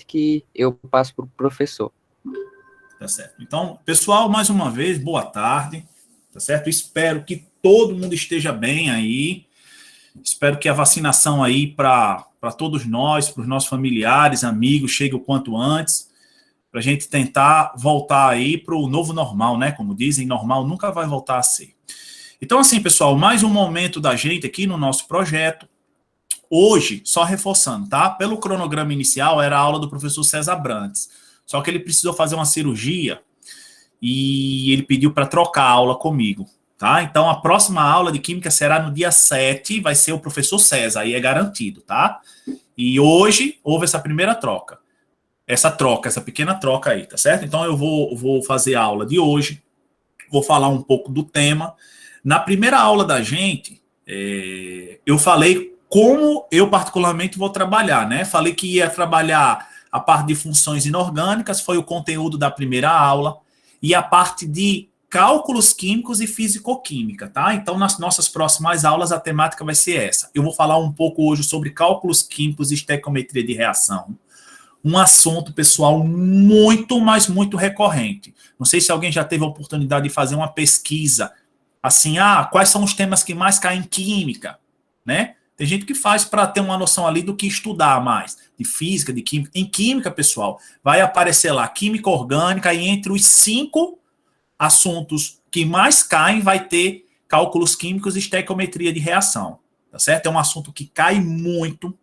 que eu passo para o professor. Tá certo. Então, pessoal, mais uma vez, boa tarde, tá certo? Espero que todo mundo esteja bem aí. Espero que a vacinação aí para todos nós, para os nossos familiares, amigos, chegue o quanto antes, para a gente tentar voltar aí para o novo normal, né? Como dizem, normal nunca vai voltar a ser. Então, assim, pessoal, mais um momento da gente aqui no nosso projeto. Hoje, só reforçando, tá? Pelo cronograma inicial, era a aula do professor César Brantes. Só que ele precisou fazer uma cirurgia e ele pediu para trocar a aula comigo, tá? Então, a próxima aula de Química será no dia 7, vai ser o professor César, aí é garantido, tá? E hoje houve essa primeira troca. Essa pequena troca aí, tá certo? Então, eu vou fazer a aula de hoje, vou falar um pouco do tema. Na primeira aula da gente, eu falei como eu particularmente vou trabalhar, né? Falei que ia trabalhar a parte de funções inorgânicas, foi o conteúdo da primeira aula, e a parte de cálculos químicos e físico-química, tá? Então, nas nossas próximas aulas, a temática vai ser essa. Eu vou falar um pouco hoje sobre cálculos químicos e estequiometria de reação. Um assunto, pessoal, muito, mas muito recorrente. Não sei se alguém já teve a oportunidade de fazer uma pesquisa, assim, quais são os temas que mais caem em química, né? Tem gente que faz para ter uma noção ali do que estudar mais, de física, de química. Em química, pessoal, vai aparecer lá química orgânica e entre os 5 assuntos que mais caem vai ter cálculos químicos e estequiometria de reação, tá certo? É um assunto que cai muito,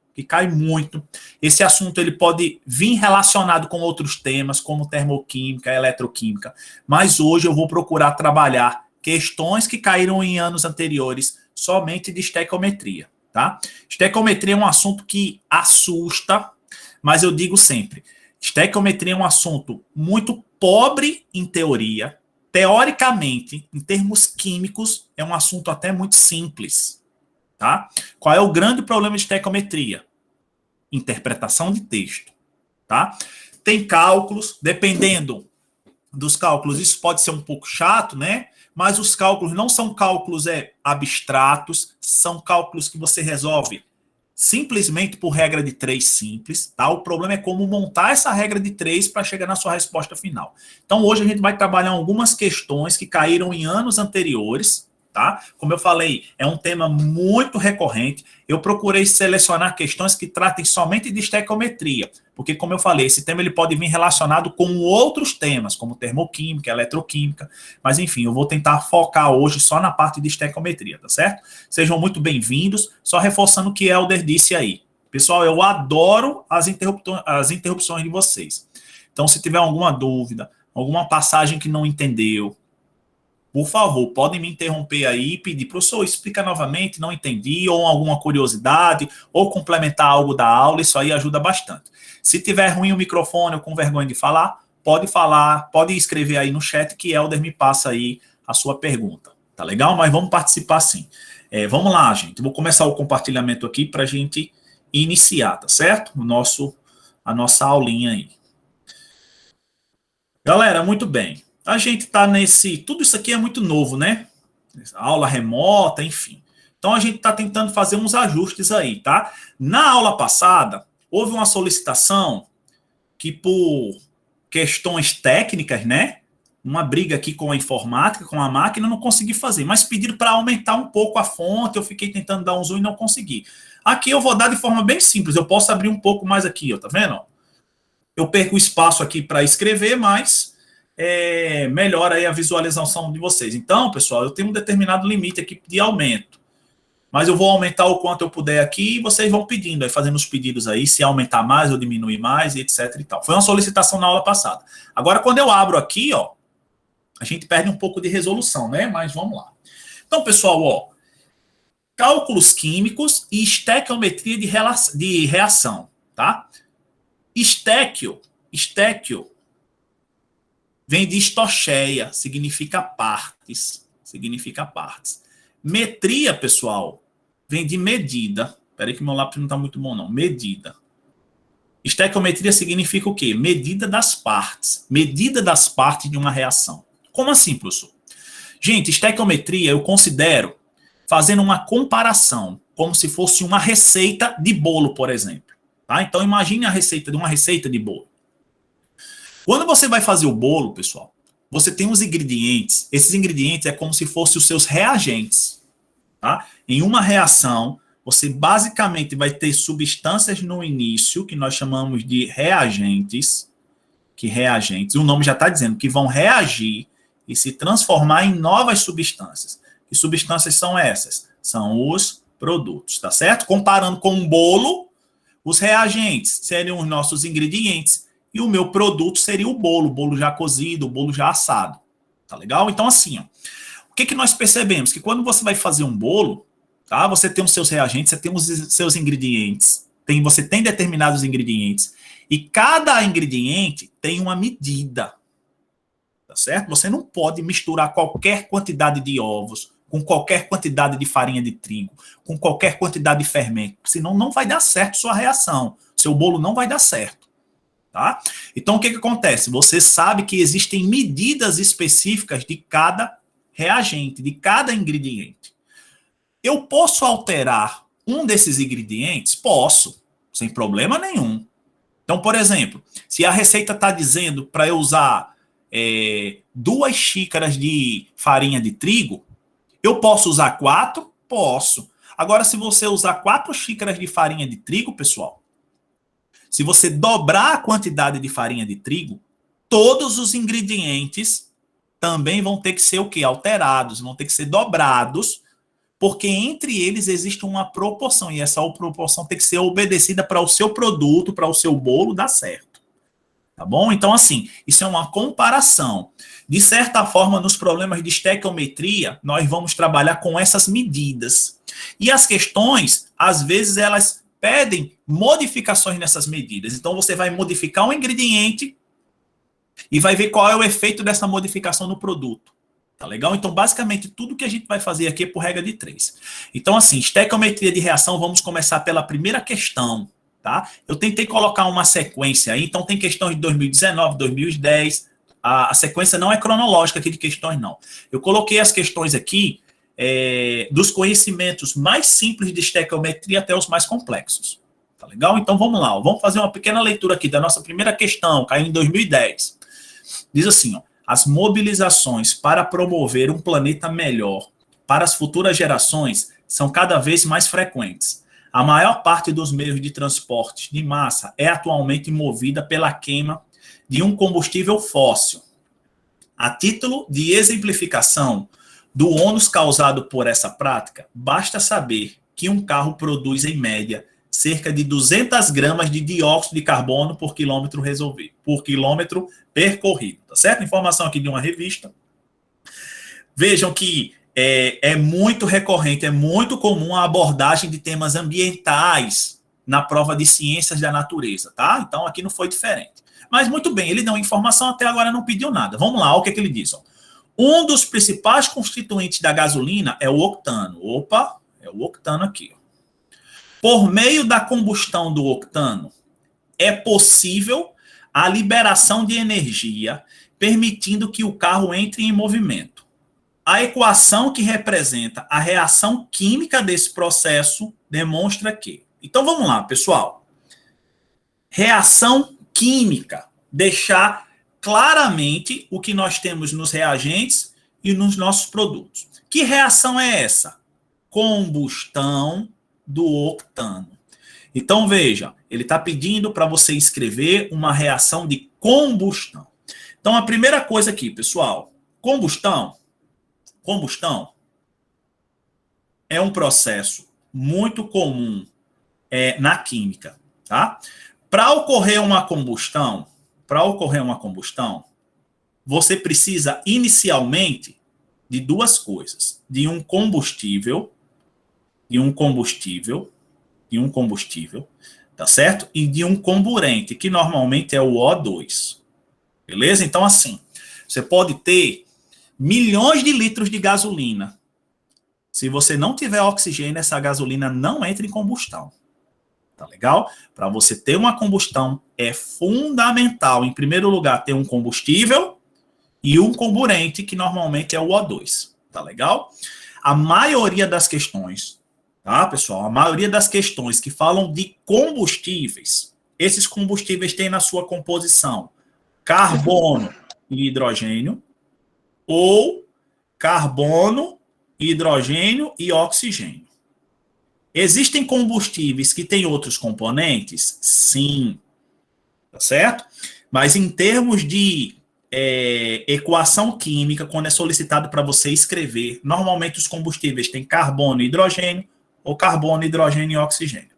Esse assunto ele pode vir relacionado com outros temas, como termoquímica, eletroquímica, mas hoje eu vou procurar trabalhar questões que caíram em anos anteriores somente de estequiometria. Tá? Estequiometria é um assunto que assusta, mas eu digo sempre, estequiometria é um assunto muito pobre em teoria, teoricamente, em termos químicos, é um assunto até muito simples. Tá? Qual é o grande problema de estequiometria? Interpretação de texto. Tá? Tem cálculos, dependendo dos cálculos, isso pode ser um pouco chato, né? Mas os cálculos não são cálculos abstratos, são cálculos que você resolve simplesmente por regra de 3 simples, tá? O problema é como montar essa regra de 3 para chegar na sua resposta final. Então, hoje a gente vai trabalhar algumas questões que caíram em anos anteriores, tá? Como eu falei, é um tema muito recorrente. Eu procurei selecionar questões que tratem somente de estequiometria, porque, como eu falei, esse tema ele pode vir relacionado com outros temas, como termoquímica, eletroquímica, mas, enfim, eu vou tentar focar hoje só na parte de estequiometria, tá certo? Sejam muito bem-vindos, só reforçando o que Helder disse aí. Pessoal, eu adoro as interrupções de vocês. Então, se tiver alguma dúvida, alguma passagem que não entendeu, por favor, podem me interromper aí e pedir, professor, explica novamente, não entendi, ou alguma curiosidade, ou complementar algo da aula, isso aí ajuda bastante. Se tiver ruim o microfone ou com vergonha de falar, pode escrever aí no chat que Helder me passa aí a sua pergunta. Tá legal? Mas vamos participar sim. Vamos lá, gente. Vou começar o compartilhamento aqui para a gente iniciar, tá certo? A nossa aulinha aí. Galera, muito bem. A gente está tudo isso aqui é muito novo, né? Aula remota, enfim. Então, a gente está tentando fazer uns ajustes aí, tá? Na aula passada, houve uma solicitação que, por questões técnicas, né? Uma briga aqui com a informática, com a máquina, eu não consegui fazer. Mas pediram para aumentar um pouco a fonte, eu fiquei tentando dar um zoom e não consegui. Aqui eu vou dar de forma bem simples. Eu posso abrir um pouco mais aqui, ó, tá vendo? Eu perco espaço aqui para escrever, mas melhora aí a visualização de vocês. Então, pessoal, eu tenho um determinado limite aqui de aumento, mas eu vou aumentar o quanto eu puder aqui e vocês vão pedindo, aí fazendo os pedidos aí, se aumentar mais ou diminuir mais, e etc e tal. Foi uma solicitação na aula passada. Agora, quando eu abro aqui, ó, a gente perde um pouco de resolução, né? Mas vamos lá. Então, pessoal, ó, cálculos químicos e estequiometria de reação, tá? Estéquio vem de estocheia, significa partes. Metria, pessoal, vem de medida. Espera aí que meu lápis não está muito bom, não. Medida. Estequiometria significa o quê? Medida das partes. Medida das partes de uma reação. Como assim, professor? Gente, estequiometria eu considero fazendo uma comparação, como se fosse uma receita de bolo, por exemplo. Tá? Então, imagine a receita de uma receita de bolo. Quando você vai fazer o bolo, pessoal, você tem os ingredientes. Esses ingredientes é como se fossem os seus reagentes. Tá? Em uma reação, você basicamente vai ter substâncias no início, que nós chamamos de reagentes, o nome já está dizendo, que vão reagir e se transformar em novas substâncias. Que substâncias são essas? São os produtos, tá certo? Comparando com um bolo, os reagentes seriam os nossos ingredientes e o meu produto seria o bolo já cozido, o bolo já assado. Tá legal? Então, assim, ó, o que nós percebemos? Que quando você vai fazer um bolo, tá? Você tem os seus reagentes, você tem os seus ingredientes, você tem determinados ingredientes, e cada ingrediente tem uma medida, tá certo? Você não pode misturar qualquer quantidade de ovos com qualquer quantidade de farinha de trigo, com qualquer quantidade de fermento, senão não vai dar certo sua reação, seu bolo não vai dar certo, tá? Então, o que acontece? Você sabe que existem medidas específicas de cada reagente, de cada ingrediente. Eu posso alterar um desses ingredientes? Posso, sem problema nenhum. Então, por exemplo, se a receita está dizendo para eu usar 2 xícaras de farinha de trigo, eu posso usar 4? Posso. Agora, se você usar 4 xícaras de farinha de trigo, pessoal, se você dobrar a quantidade de farinha de trigo, todos os ingredientes também vão ter que ser o quê? Alterados, vão ter que ser dobrados, porque entre eles existe uma proporção, e essa proporção tem que ser obedecida para o seu produto, para o seu bolo dar certo. Tá bom? Então, assim, isso é uma comparação. De certa forma, nos problemas de estequiometria, nós vamos trabalhar com essas medidas. E as questões, às vezes, elas pedem modificações nessas medidas. Então, você vai modificar um ingrediente e vai ver qual é o efeito dessa modificação no produto. Tá legal? Então, basicamente, tudo que a gente vai fazer aqui é por regra de 3. Então, assim, estequiometria de reação, vamos começar pela primeira questão, tá? Eu tentei colocar uma sequência aí, então tem questões de 2019, 2010, a sequência não é cronológica aqui de questões, não. Eu coloquei as questões aqui dos conhecimentos mais simples de estequiometria até os mais complexos, tá legal? Então, vamos lá, vamos fazer uma pequena leitura aqui da nossa primeira questão, caiu em 2010. Diz assim, ó, as mobilizações para promover um planeta melhor para as futuras gerações são cada vez mais frequentes. A maior parte dos meios de transporte de massa é atualmente movida pela queima de um combustível fóssil. A título de exemplificação do ônus causado por essa prática, basta saber que um carro produz, em média, cerca de 200 gramas de dióxido de carbono por quilômetro percorrido, tá certo? Informação aqui de uma revista. Vejam que é muito recorrente, é muito comum a abordagem de temas ambientais na prova de ciências da natureza, tá? Então, aqui não foi diferente. Mas, muito bem, ele deu informação, até agora não pediu nada. Vamos lá, olha o que ele diz. Ó. Um dos principais constituintes da gasolina é o octano. Opa, é o octano aqui. Ó. Por meio da combustão do octano, é possível a liberação de energia, permitindo que o carro entre em movimento. A equação que representa a reação química desse processo demonstra que... Então, vamos lá, pessoal. Reação química. Deixar claramente o que nós temos nos reagentes e nos nossos produtos. Que reação é essa? Combustão do octano. Então, veja, ele está pedindo para você escrever uma reação de combustão. Então, a primeira coisa aqui, pessoal, combustão é um processo muito comum na química, tá? Para ocorrer uma combustão, você precisa inicialmente de 2 coisas, de um combustível, tá certo? E de um comburente, que normalmente é o O2. Beleza? Então, assim, você pode ter milhões de litros de gasolina. Se você não tiver oxigênio, essa gasolina não entra em combustão. Tá legal? Para você ter uma combustão, é fundamental, em primeiro lugar, ter um combustível e um comburente, que normalmente é o O2. Tá legal? A maioria das questões, tá, pessoal? A maioria das questões que falam de combustíveis, esses combustíveis têm na sua composição carbono e hidrogênio, ou carbono, hidrogênio e oxigênio. Existem combustíveis que têm outros componentes? Sim, tá certo? Mas em termos de equação química, quando é solicitado para você escrever, normalmente os combustíveis têm carbono e hidrogênio, ou carbono, hidrogênio e oxigênio.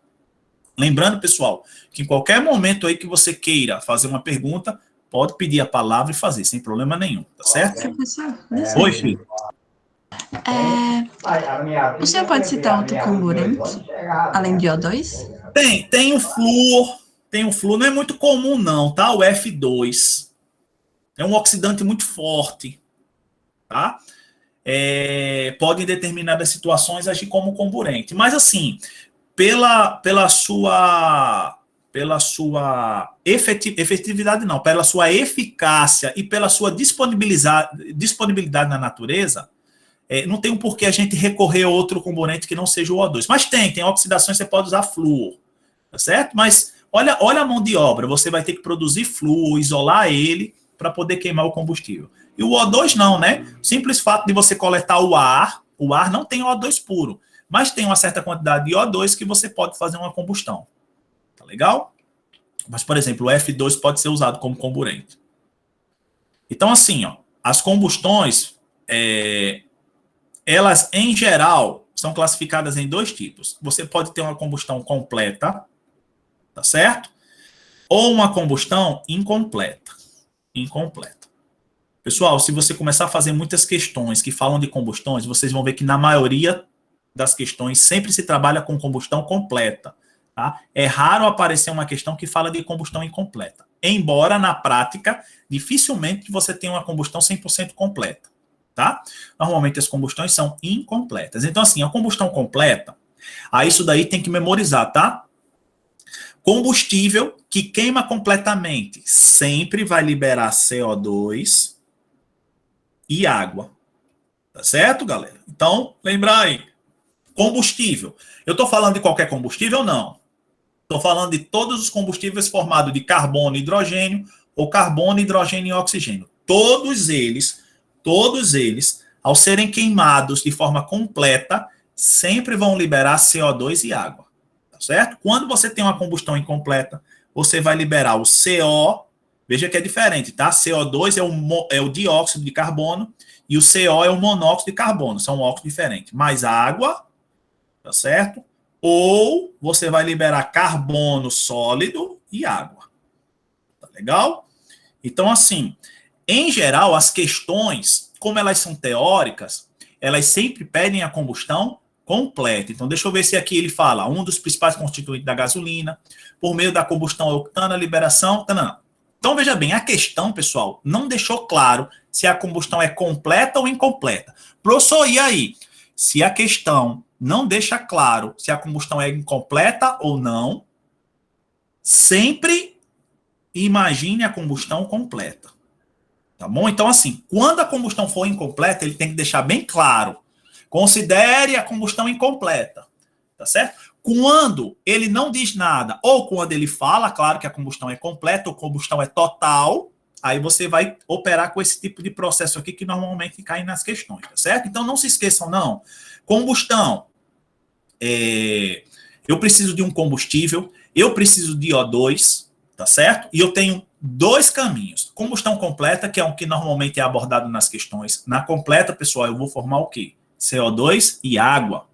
Lembrando, pessoal, que em qualquer momento aí que você queira fazer uma pergunta, pode pedir a palavra e fazer, sem problema nenhum, tá certo? Professor, Oi, filho. O senhor pode citar outro comburente, além de O2? Tem o flúor, não é muito comum não, tá? O F2, é um oxidante muito forte, tá? Pode em determinadas situações agir como comburente, mas assim, pela sua efetividade não, pela sua eficácia e pela sua disponibilidade na natureza, não tem um porquê a gente recorrer a outro componente que não seja o O2. Mas tem oxidações, você pode usar flúor, tá certo? Mas olha a mão de obra, você vai ter que produzir flúor, isolar ele para poder queimar o combustível. E o O2 não, né? O simples fato de você coletar o ar não tem O2 puro, mas tem uma certa quantidade de O2 que você pode fazer uma combustão. Tá legal? Mas, por exemplo, o F2 pode ser usado como comburente. Então, assim, ó, as combustões, elas, em geral, são classificadas em dois tipos. Você pode ter uma combustão completa, tá certo? Ou uma combustão incompleta. Pessoal, se você começar a fazer muitas questões que falam de combustões, vocês vão ver que na maioria das questões sempre se trabalha com combustão completa. Tá? É raro aparecer uma questão que fala de combustão incompleta. Embora, na prática, dificilmente você tenha uma combustão 100% completa. Tá? Normalmente as combustões são incompletas. Então, assim, a combustão completa, isso daí tem que memorizar, tá? Combustível que queima completamente sempre vai liberar CO2 e água. Tá certo, galera? Então, lembra aí. Combustível. Eu estou falando de qualquer combustível? Não. Estou falando de todos os combustíveis formados de carbono e hidrogênio, ou carbono, hidrogênio e oxigênio. Todos eles, ao serem queimados de forma completa, sempre vão liberar CO2 e água. Tá certo? Quando você tem uma combustão incompleta, você vai liberar o CO, veja que é diferente, tá? CO2 é o dióxido de carbono e o CO é o monóxido de carbono, são óxidos diferentes. Mais água, tá certo? Ou você vai liberar carbono sólido e água. Tá legal? Então, assim, em geral, as questões, como elas são teóricas, elas sempre pedem a combustão completa. Então, deixa eu ver se aqui ele fala, um dos principais constituintes da gasolina, por meio da combustão octana, liberação, tanana. Então, veja bem, a questão, pessoal, não deixou claro se a combustão é completa ou incompleta. Professor, e aí? Se a questão não deixa claro se a combustão é incompleta ou não, sempre imagine a combustão completa. Tá bom? Então, assim, quando a combustão for incompleta, ele tem que deixar bem claro. Considere a combustão incompleta. Tá certo? Quando ele não diz nada, ou quando ele fala, claro que a combustão é completa, ou combustão é total, aí você vai operar com esse tipo de processo aqui que normalmente cai nas questões, tá certo? Então, não se esqueçam, não. Combustão. Eu preciso de um combustível, eu preciso de O2, tá certo? E eu tenho dois caminhos. Combustão completa, que é o que normalmente é abordado nas questões. Na completa, pessoal, eu vou formar o quê? CO2 e água.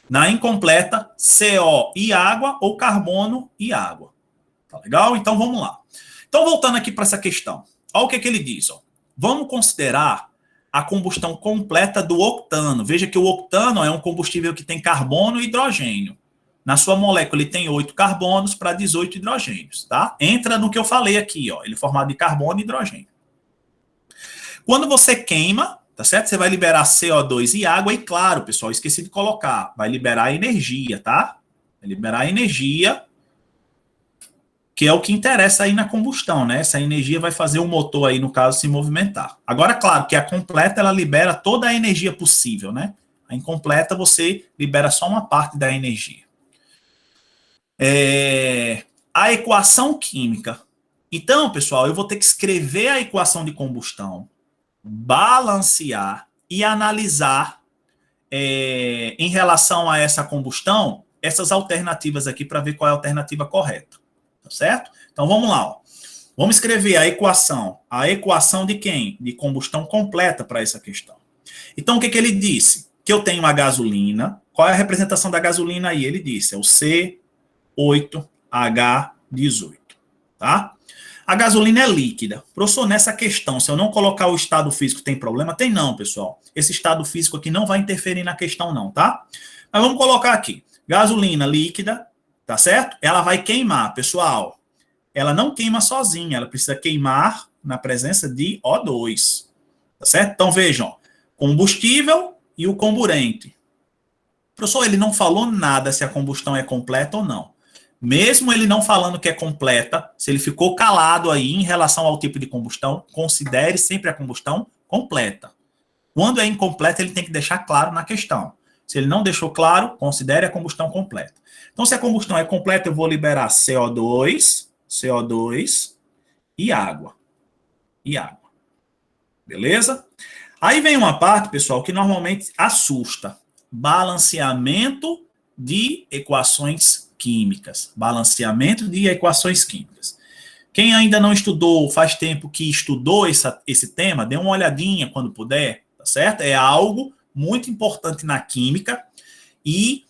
Na incompleta, CO e água ou carbono e água. Tá legal? Então, vamos lá. Então, voltando aqui para essa questão. Olha o que ele diz. Ó. Vamos considerar a combustão completa do octano. Veja que o octano é um combustível que tem carbono e hidrogênio. Na sua molécula, ele tem 8 carbonos para 18 hidrogênios. Tá? Entra no que eu falei aqui. Ó. Ele é formado de carbono e hidrogênio. Quando você queima, tá certo? Você vai liberar CO2 e água. E claro, pessoal, esqueci de colocar. Vai liberar energia, tá? Vai liberar energia, que é o que interessa aí na combustão, né? Essa energia vai fazer o motor aí, no caso, se movimentar. Agora, claro, que a completa, ela libera toda a energia possível, né? A incompleta, você libera só uma parte da energia. A equação química. Então, pessoal, eu vou ter que escrever a equação de combustão, balancear e analisar em relação a essa combustão, essas alternativas aqui para ver qual é a alternativa correta. Tá certo? Então, vamos lá. Ó. Vamos escrever a equação. A equação de quem? De combustão completa para essa questão. Então, o que ele disse? Que eu tenho a gasolina. Qual é a representação da gasolina aí? Ele disse, é o C8H18. Tá? A gasolina é líquida. Professor, nessa questão, se eu não colocar o estado físico, tem problema? Tem não, pessoal. Esse estado físico aqui não vai interferir na questão não, tá? Mas vamos colocar aqui. Gasolina líquida, tá certo? Ela vai queimar, pessoal. Ela não queima sozinha, ela precisa queimar na presença de O2. Tá certo? Então, vejam, combustível e o comburente. Professor, ele não falou nada se a combustão é completa ou não. Mesmo ele não falando que é completa, se ele ficou calado aí em relação ao tipo de combustão, considere sempre a combustão completa. Quando é incompleta, ele tem que deixar claro na questão. Se ele não deixou claro, considere a combustão completa. Então, se a combustão é completa, eu vou liberar CO2 e água. Beleza? Aí vem uma parte, pessoal, que normalmente assusta. Balanceamento de equações químicas. Balanceamento de equações químicas. Quem ainda não estudou, faz tempo que estudou esse tema, dê uma olhadinha quando puder, tá certo? É algo muito importante na química e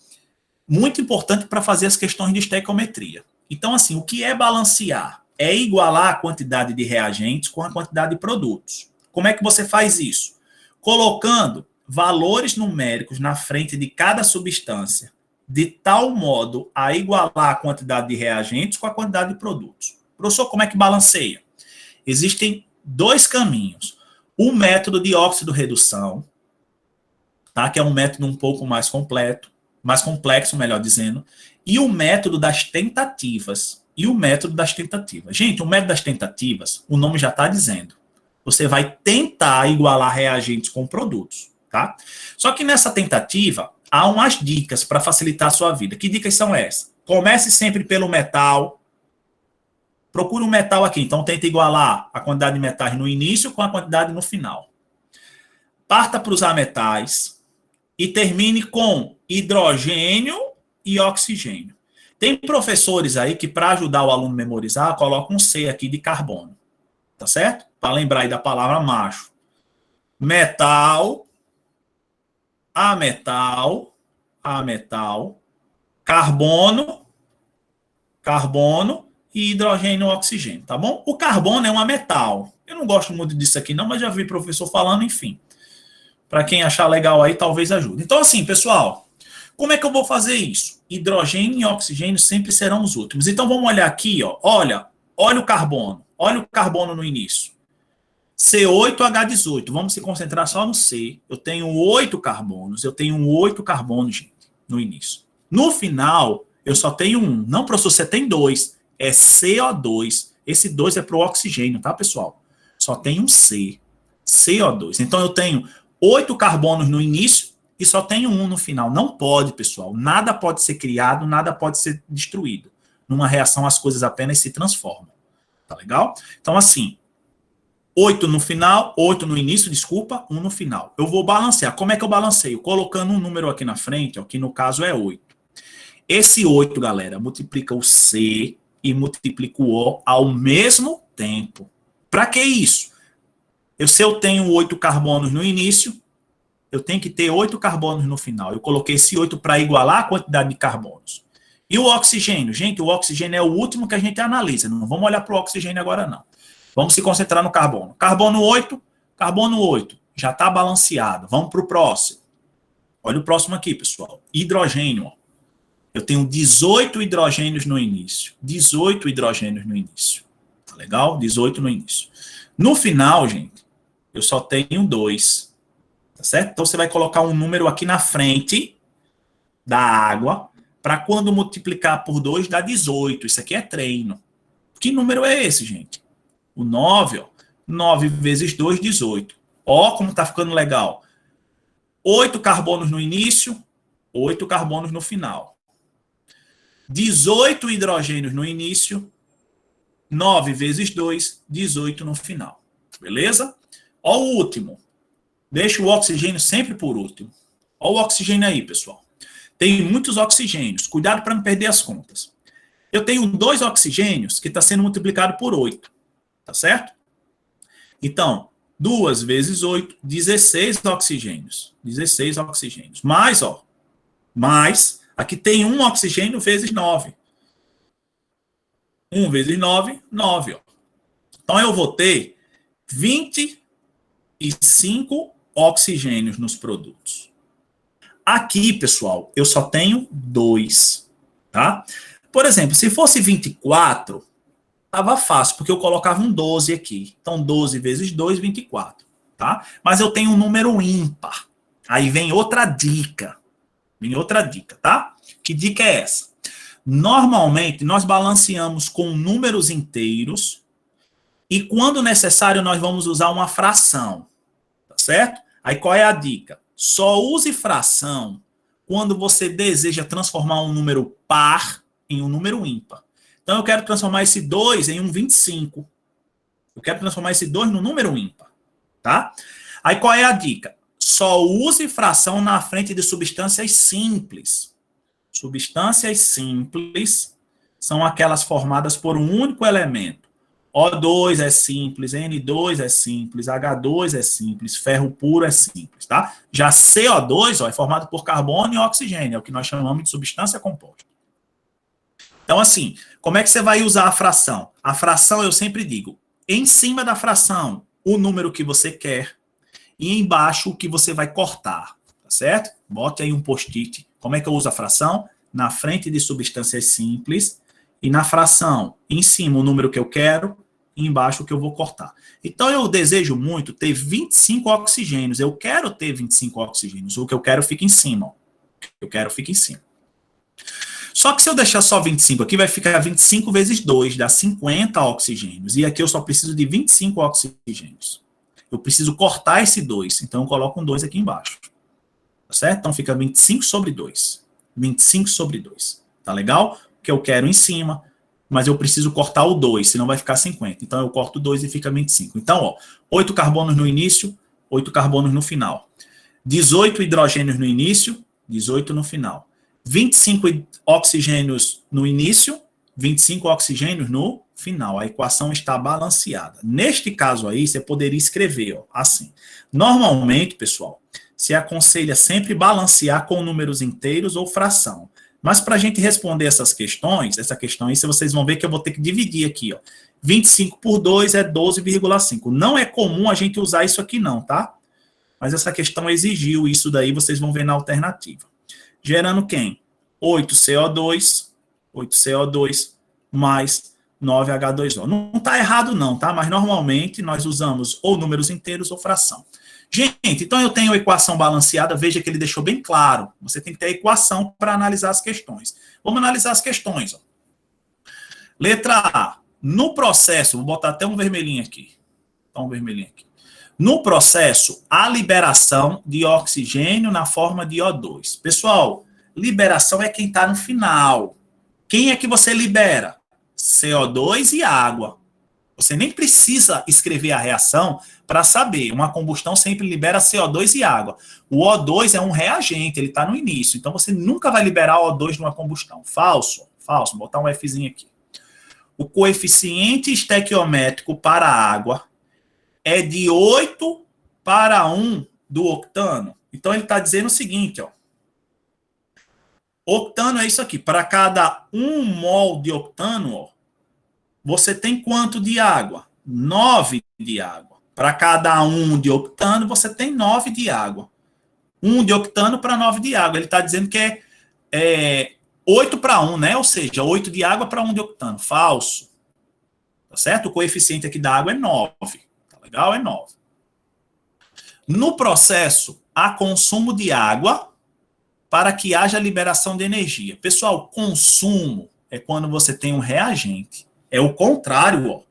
muito importante para fazer as questões de estequiometria. Então, assim, o que é balancear? É igualar a quantidade de reagentes com a quantidade de produtos. Como é que você faz isso? Colocando valores numéricos na frente de cada substância, de tal modo a igualar a quantidade de reagentes com a quantidade de produtos. Professor, como é que balanceia? Existem dois caminhos. O método de óxido-redução, tá? Que é um método um pouco mais completo, mais complexo, melhor dizendo, e o método das tentativas. Gente, o método das tentativas, o nome já está dizendo. Você vai tentar igualar reagentes com produtos, tá? Só que nessa tentativa, há umas dicas para facilitar a sua vida. Que dicas são essas? Comece sempre pelo metal. Procure um metal aqui. Então, tenta igualar a quantidade de metais no início com a quantidade no final. Parta para os ametais e termine com hidrogênio e oxigênio. Tem professores aí que, para ajudar o aluno a memorizar, colocam um C aqui de carbono. Tá certo? Para lembrar aí da palavra macho. Metal, ametal, carbono e hidrogênio e oxigênio, tá bom? O carbono é um metal. Eu não gosto muito disso aqui não, mas já vi professor falando, enfim. Para quem achar legal aí, talvez ajude. Então, assim, pessoal, como é que eu vou fazer isso? Hidrogênio e oxigênio sempre serão os últimos. Então, vamos olhar aqui, ó. Olha o carbono. Olha o carbono no início. C8H18. Vamos se concentrar só no C. Eu tenho 8 carbonos. Gente, no início. No final, eu só tenho 1. Não, professor, você tem 2. É CO2. Esse 2 é para o oxigênio, tá, pessoal? Só tem um C. CO2. Então, eu tenho 8 carbonos no início e só tenho 1 no final. Não pode, pessoal. Nada pode ser criado, nada pode ser destruído. Numa reação, as coisas apenas se transformam. Tá legal? Então, assim, 8 no final, 8 no início, desculpa, 1 no final. Eu vou balancear. Como é que eu balanceio? Colocando um número aqui na frente, ó, que no caso é 8. Esse 8, galera, multiplica o C e multiplica o O ao mesmo tempo. Para que isso? Se eu tenho 8 carbonos no início, eu tenho que ter 8 carbonos no final. Eu coloquei esse 8 para igualar a quantidade de carbonos. E o oxigênio? Gente, o oxigênio é o último que a gente analisa. Não vamos olhar para o oxigênio agora, não. Vamos se concentrar no carbono. Carbono 8. Já está balanceado. Vamos para o próximo. Olha o próximo aqui, pessoal. Hidrogênio. Eu tenho 18 hidrogênios no início. 18 hidrogênios no início. Tá legal? 18 no início. No final, gente, eu só tenho 2. Tá certo? Então, você vai colocar um número aqui na frente da água para quando multiplicar por 2 dá 18. Isso aqui é treino. Que número é esse, gente? O 9, ó. 9 vezes 2, 18. Ó como tá ficando legal. 8 carbonos no início, 8 carbonos no final. 18 hidrogênios no início, 9 vezes 2, 18 no final. Beleza? Ó o último. Deixa o oxigênio sempre por último. Ó o oxigênio aí, pessoal. Tem muitos oxigênios. Cuidado para não perder as contas. Eu tenho 2 oxigênios que está sendo multiplicado por 8. Tá certo? Então, 2 vezes 8, 16 oxigênios. 16 oxigênios. Mais, aqui tem 1 oxigênio vezes 9. 1 vezes 9, 9. Ó. Então, eu vou ter 25 oxigênios nos produtos. Aqui, pessoal, eu só tenho 2. Tá? Por exemplo, se fosse 24, estava fácil, porque eu colocava um 12 aqui. Então, 12 vezes 2, 24. Tá? Mas eu tenho um número ímpar. Aí vem outra dica. Tá? Que dica é essa? Normalmente, nós balanceamos com números inteiros e, quando necessário, nós vamos usar uma fração. Tá certo? Aí, qual é a dica? Só use fração quando você deseja transformar um número par em um número ímpar. Então, eu quero transformar esse 2 em um 25. Eu quero transformar esse 2 no número ímpar. Tá? Aí, qual é a dica? Só use fração na frente de substâncias simples. Substâncias simples são aquelas formadas por um único elemento. O2 é simples, N2 é simples, H2 é simples, ferro puro é simples, tá? Já CO2, ó, é formado por carbono e oxigênio, é o que nós chamamos de substância composta. Então, assim, como é que você vai usar a fração? A fração, eu sempre digo, em cima da fração, o número que você quer e embaixo o que você vai cortar, tá certo? Bote aí um post-it. Como é que eu uso a fração? Na frente de substâncias simples e na fração, em cima o número que eu quero e embaixo o que eu vou cortar. Então, eu desejo muito ter 25 oxigênios. Eu quero ter 25 oxigênios. O que eu quero fica em cima. Ó. Eu quero fica em cima. Só que se eu deixar só 25 aqui, vai ficar 25 vezes 2, dá 50 oxigênios. E aqui eu só preciso de 25 oxigênios. Eu preciso cortar esse 2, então eu coloco um 2 aqui embaixo. Tá certo? Então fica 25 sobre 2. 25 sobre 2. Tá legal? Que eu quero em cima, mas eu preciso cortar o 2, senão vai ficar 50. Então eu corto 2 e fica 25. Então, ó, 8 carbonos no início, 8 carbonos no final. 18 hidrogênios no início, 18 no final. 25 oxigênios no início, 25 oxigênios no final. A equação está balanceada. Neste caso aí, você poderia escrever, ó, assim. Normalmente, pessoal, se aconselha sempre balancear com números inteiros ou fração. Mas para a gente responder essa questão aí, vocês vão ver que eu vou ter que dividir aqui, ó. 25 por 2 é 12,5. Não é comum a gente usar isso aqui não, tá? Mas essa questão exigiu isso daí, vocês vão ver na alternativa. Gerando quem? 8CO2 mais 9H2O. Não está errado não, tá? Mas normalmente nós usamos ou números inteiros ou fração. Gente, então eu tenho a equação balanceada, veja que ele deixou bem claro. Você tem que ter a equação para analisar as questões. Vamos analisar as questões. Ó. Letra A. No processo, vou botar até um vermelhinho aqui. No processo, há liberação de oxigênio na forma de O2. Pessoal, liberação é quem está no final. Quem é que você libera? CO2 e água. Você nem precisa escrever a reação para saber. Uma combustão sempre libera CO2 e água. O O2 é um reagente, ele está no início. Então, você nunca vai liberar O2 numa combustão. Falso. Falso. Vou botar um Fzinho aqui. O coeficiente estequiométrico para a água é de 8 para 1 do octano. Então, ele está dizendo o seguinte, ó. Octano é isso aqui. Para cada 1 mol de octano, ó, você tem quanto de água? 9 de água. Para cada 1 de octano, você tem 9 de água. 1 de octano para 9 de água. Ele está dizendo que é 8 para 1, né? Ou seja, 8 de água para 1 de octano. Falso. Tá certo? O coeficiente aqui da água é 9. Tá legal? É 9. No processo, há consumo de água para que haja liberação de energia. Pessoal, consumo é quando você tem um reagente. É o contrário, ó.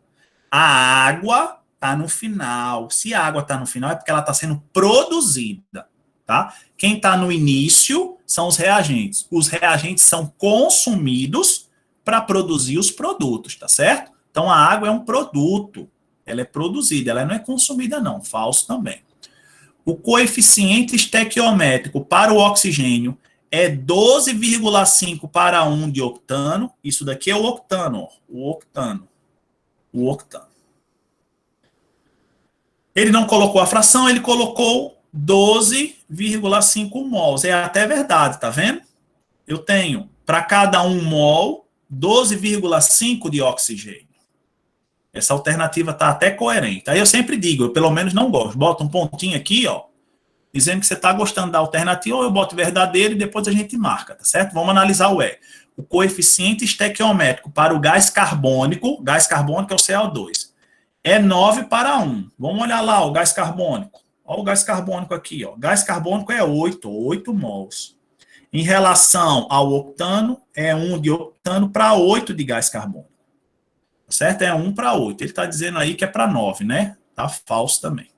A água está no final. Se a água está no final, é porque ela está sendo produzida. tá? Quem está no início são os reagentes. Os reagentes são consumidos para produzir os produtos, tá certo? Então, a água é um produto. Ela é produzida, ela não é consumida, não. Falso também. O coeficiente estequiométrico para o oxigênio é 12,5 para 1 de octano. Isso daqui é o octano, ó, o octano. O octano. Ele não colocou a fração, ele colocou 12,5 mols. É até verdade, tá vendo? Eu tenho, para cada 1 mol, 12,5 de oxigênio. Essa alternativa está até coerente. Aí eu sempre digo, eu pelo menos não gosto. Bota um pontinho aqui, ó, dizendo que você está gostando da alternativa, ou eu boto verdadeiro e depois a gente marca, tá certo? Vamos analisar o E. O coeficiente estequiométrico para o gás carbônico é o CO2, é 9 para 1. Vamos olhar lá o gás carbônico. Olha o gás carbônico aqui, ó. Gás carbônico é 8 mols. Em relação ao octano, é 1 de octano para 8 de gás carbônico. Certo? É 1 para 8. Ele está dizendo aí que é para 9, né? Tá falso também.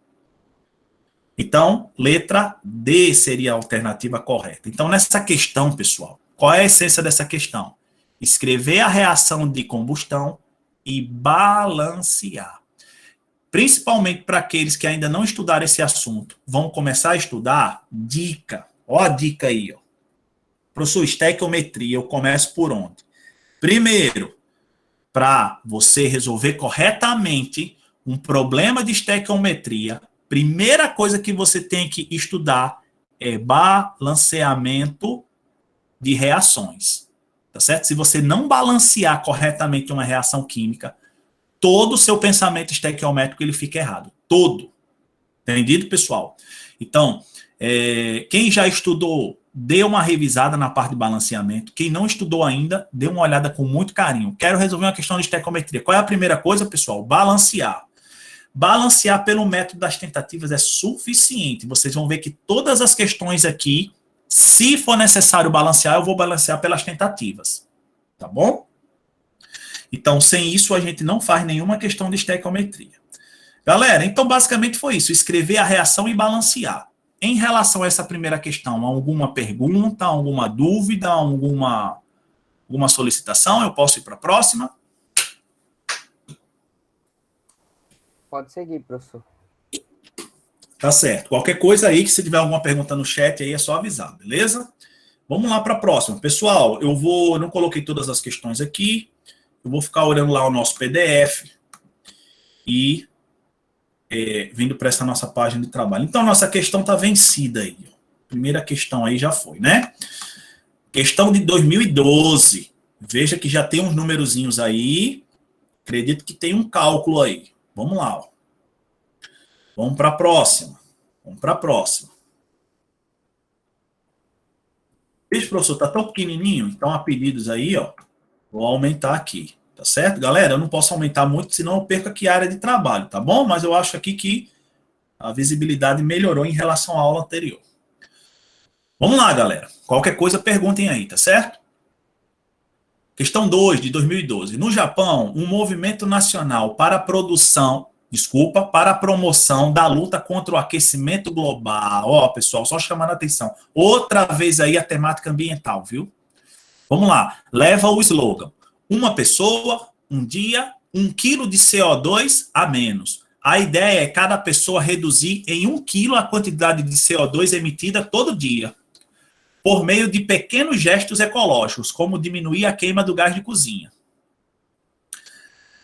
Então, letra D seria a alternativa correta. Então, nessa questão, pessoal, qual é a essência dessa questão? Escrever a reação de combustão e balancear. Principalmente para aqueles que ainda não estudaram esse assunto, vão começar a estudar, dica. Ó a dica aí, ó. Professor, estequiometria, eu começo por onde? Primeiro, para você resolver corretamente um problema de estequiometria, primeira coisa que você tem que estudar é balanceamento de reações. Tá certo? Se você não balancear corretamente uma reação química, todo o seu pensamento estequiométrico ele fica errado. Todo. Entendido, pessoal? Então, quem já estudou, dê uma revisada na parte de balanceamento. Quem não estudou ainda, dê uma olhada com muito carinho. Quero resolver uma questão de estequiometria. Qual é a primeira coisa, pessoal? Balancear. Balancear pelo método das tentativas é suficiente. Vocês vão ver que todas as questões aqui, se for necessário balancear, eu vou balancear pelas tentativas. Tá bom? Então, sem isso, a gente não faz nenhuma questão de estequiometria. Galera, então basicamente foi isso. Escrever a reação e balancear. Em relação a essa primeira questão, alguma pergunta, alguma dúvida, alguma solicitação? Eu posso ir para a próxima? Pode seguir, professor. Tá certo. Qualquer coisa aí, que se tiver alguma pergunta no chat aí, é só avisar, beleza? Vamos lá para a próxima. Pessoal, eu não coloquei todas as questões aqui, eu vou ficar olhando lá o nosso PDF e vindo para essa nossa página de trabalho. Então, nossa questão está vencida aí. Primeira questão aí já foi, né? Questão de 2012. Veja que já tem uns numerozinhos aí. Acredito que tem um cálculo aí. Vamos lá, ó. Vamos para a próxima. Vamos para a próxima. Veja, professor, está tão pequenininho. Então, há pedidos aí, ó. Vou aumentar aqui. Tá certo? Galera, eu não posso aumentar muito, senão eu perco aqui a área de trabalho, tá bom? Mas eu acho aqui que a visibilidade melhorou em relação à aula anterior. Vamos lá, galera. Qualquer coisa, perguntem aí, tá certo? Questão 2, de 2012. No Japão, um movimento nacional para a promoção da luta contra o aquecimento global. Ó, pessoal, só chamando a atenção. Outra vez aí a temática ambiental, viu? Vamos lá. Leva o slogan. Uma pessoa, um dia, 1 quilo de CO2 a menos. A ideia é cada pessoa reduzir em 1 quilo a quantidade de CO2 emitida todo dia, por meio de pequenos gestos ecológicos, como diminuir a queima do gás de cozinha.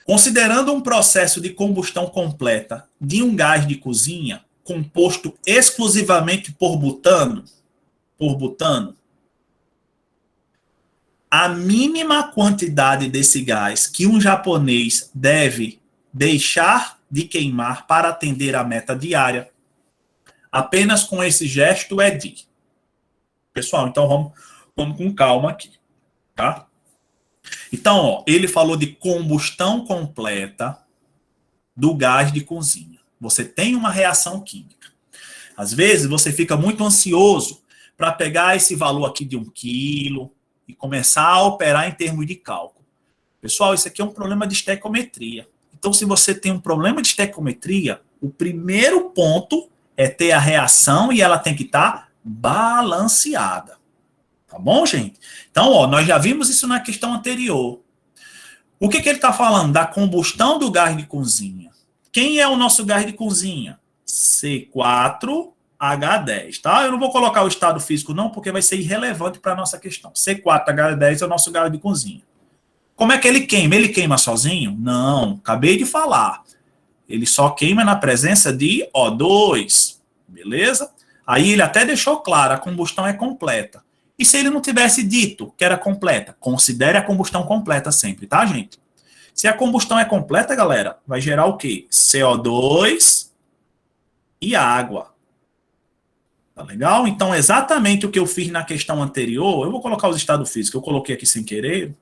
Considerando um processo de combustão completa de um gás de cozinha composto exclusivamente por butano, a mínima quantidade desse gás que um japonês deve deixar de queimar para atender a meta diária, apenas com esse gesto é de... Pessoal, então vamos com calma aqui, tá? Então, ó, ele falou de combustão completa do gás de cozinha. Você tem uma reação química. Às vezes, você fica muito ansioso para pegar esse valor aqui de 1 quilo e começar a operar em termos de cálculo. Pessoal, isso aqui é um problema de estequiometria. Então, se você tem um problema de estequiometria, o primeiro ponto é ter a reação e ela tem que estar balanceada. Tá bom, gente? Então, ó, nós já vimos isso na questão anterior. O que ele está falando? Da combustão do gás de cozinha. Quem é o nosso gás de cozinha? C4H10, tá? Eu não vou colocar o estado físico não, porque vai ser irrelevante para a nossa questão. C4H10 é o nosso gás de cozinha. Como é que ele queima? Ele queima sozinho? Não, acabei de falar. Ele só queima na presença de O2, beleza? Aí ele até deixou claro, a combustão é completa. E se ele não tivesse dito que era completa? Considere a combustão completa sempre, tá, gente? Se a combustão é completa, galera, vai gerar o quê? CO2 e água. Tá legal? Então, exatamente o que eu fiz na questão anterior, eu vou colocar os estados físicos, eu coloquei aqui sem querer,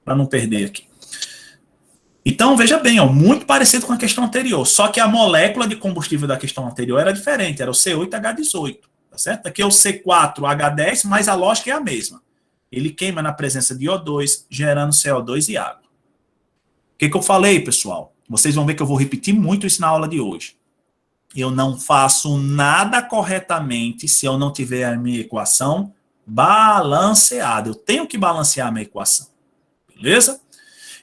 para não perder aqui. Então, veja bem, ó, muito parecido com a questão anterior, só que a molécula de combustível da questão anterior era diferente, era o C8H18, tá certo? Aqui é o C4H10, mas a lógica é a mesma. Ele queima na presença de O2, gerando CO2 e água. O que eu falei, pessoal? Vocês vão ver que eu vou repetir muito isso na aula de hoje. Eu não faço nada corretamente se eu não tiver a minha equação balanceada. Eu tenho que balancear a minha equação. Beleza?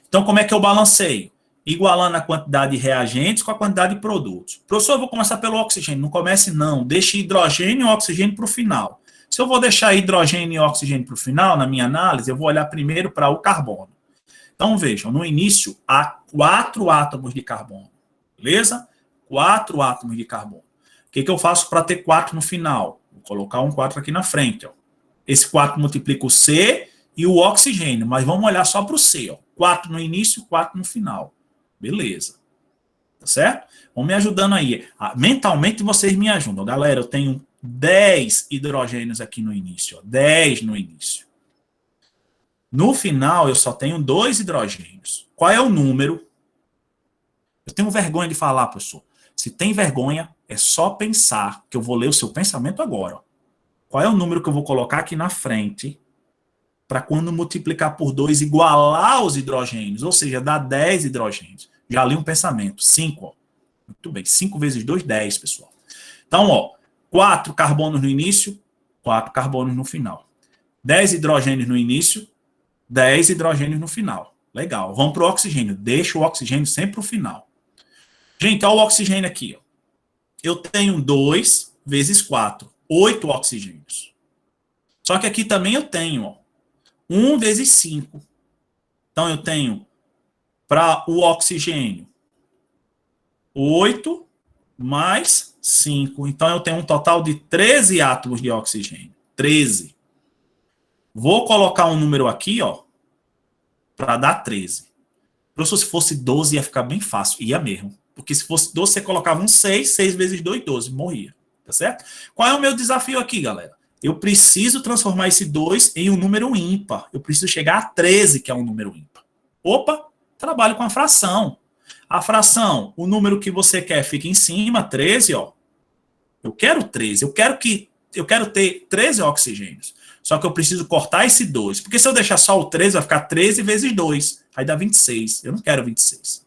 Então, como é que eu balanceio? Igualando a quantidade de reagentes com a quantidade de produtos. Professor, eu vou começar pelo oxigênio. Não comece, não. Deixe hidrogênio e oxigênio para o final. Se eu vou deixar hidrogênio e oxigênio para o final, na minha análise, eu vou olhar primeiro para o carbono. Então, vejam, no início, há 4 átomos de carbono. Beleza? 4 átomos de carbono. O que eu faço para ter 4 no final? Vou colocar um 4 aqui na frente. Ó. Esse 4 multiplica o C e o oxigênio, mas vamos olhar só para o C. Ó. 4 no início, 4 no final. Beleza. Tá certo? Vão me ajudando aí. Mentalmente vocês me ajudam. Galera, eu tenho 10 hidrogênios aqui no início. Ó. 10 no início. No final, eu só tenho 2 hidrogênios. Qual é o número? Eu tenho vergonha de falar, professor. Se tem vergonha, é só pensar, que eu vou ler o seu pensamento agora. Ó. Qual é o número que eu vou colocar aqui na frente para quando multiplicar por 2 igualar os hidrogênios, ou seja, dar 10 hidrogênios. Já li um pensamento. 5, ó. Muito bem. 5 vezes 2, 10, pessoal. Então, ó, 4 carbonos no início, 4 carbonos no final. 10 hidrogênios no início, 10 hidrogênios no final. Legal. Vamos para o oxigênio. Deixa o oxigênio sempre para o final. Gente, olha o oxigênio aqui. Ó. Eu tenho 2 vezes 4. 8 oxigênios. Só que aqui também eu tenho, ó, 1 vezes 5. Então, eu tenho para o oxigênio 8 mais 5. Então, eu tenho um total de 13 átomos de oxigênio. 13. Vou colocar um número aqui, ó, para dar 13. Professor, se fosse 12 ia ficar bem fácil. Ia mesmo. Porque se fosse 12, você colocava um 6. 6 vezes 2, 12. Morria. Tá certo? Qual é o meu desafio aqui, galera? Eu preciso transformar esse 2 em um número ímpar. Eu preciso chegar a 13, que é um número ímpar. Opa, trabalho com a fração. A fração, o número que você quer fica em cima, 13, ó. Eu quero 13. Eu quero ter 13 oxigênios. Só que eu preciso cortar esse 2. Porque se eu deixar só o 13, vai ficar 13 vezes 2. Aí dá 26. Eu não quero 26.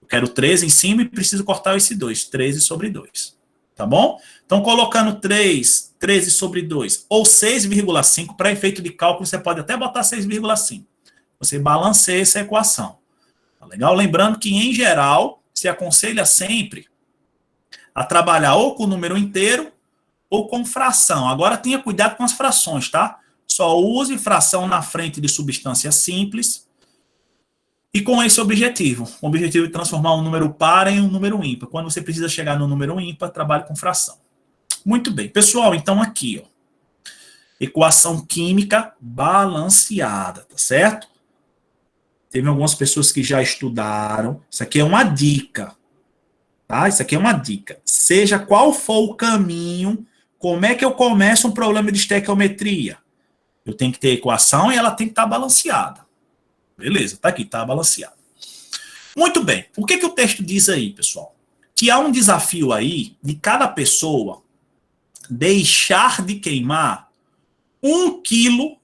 Eu quero 13 em cima e preciso cortar esse 2. 13 sobre 2. Tá bom? Então, colocando 13 sobre 2, ou 6,5, para efeito de cálculo, você pode até botar 6,5. Você balanceia essa equação. Tá legal? Lembrando que, em geral, se aconselha sempre a trabalhar ou com o número inteiro ou com fração. Agora, tenha cuidado com as frações, tá? Só use fração na frente de substância simples e com esse objetivo. O objetivo é transformar um número par em um número ímpar. Quando você precisa chegar no número ímpar, trabalhe com fração. Muito bem. Pessoal, então aqui, ó. Equação química balanceada, tá certo? Teve algumas pessoas que já estudaram. Isso aqui é uma dica. Tá? Isso aqui é uma dica. Seja qual for o caminho, como é que eu começo um problema de estequiometria? Eu tenho que ter equação e ela tem que estar balanceada. Beleza, tá aqui, tá balanceado. Muito bem. O que o texto diz aí, pessoal? Que há um desafio aí de cada pessoa deixar de queimar 1 quilo,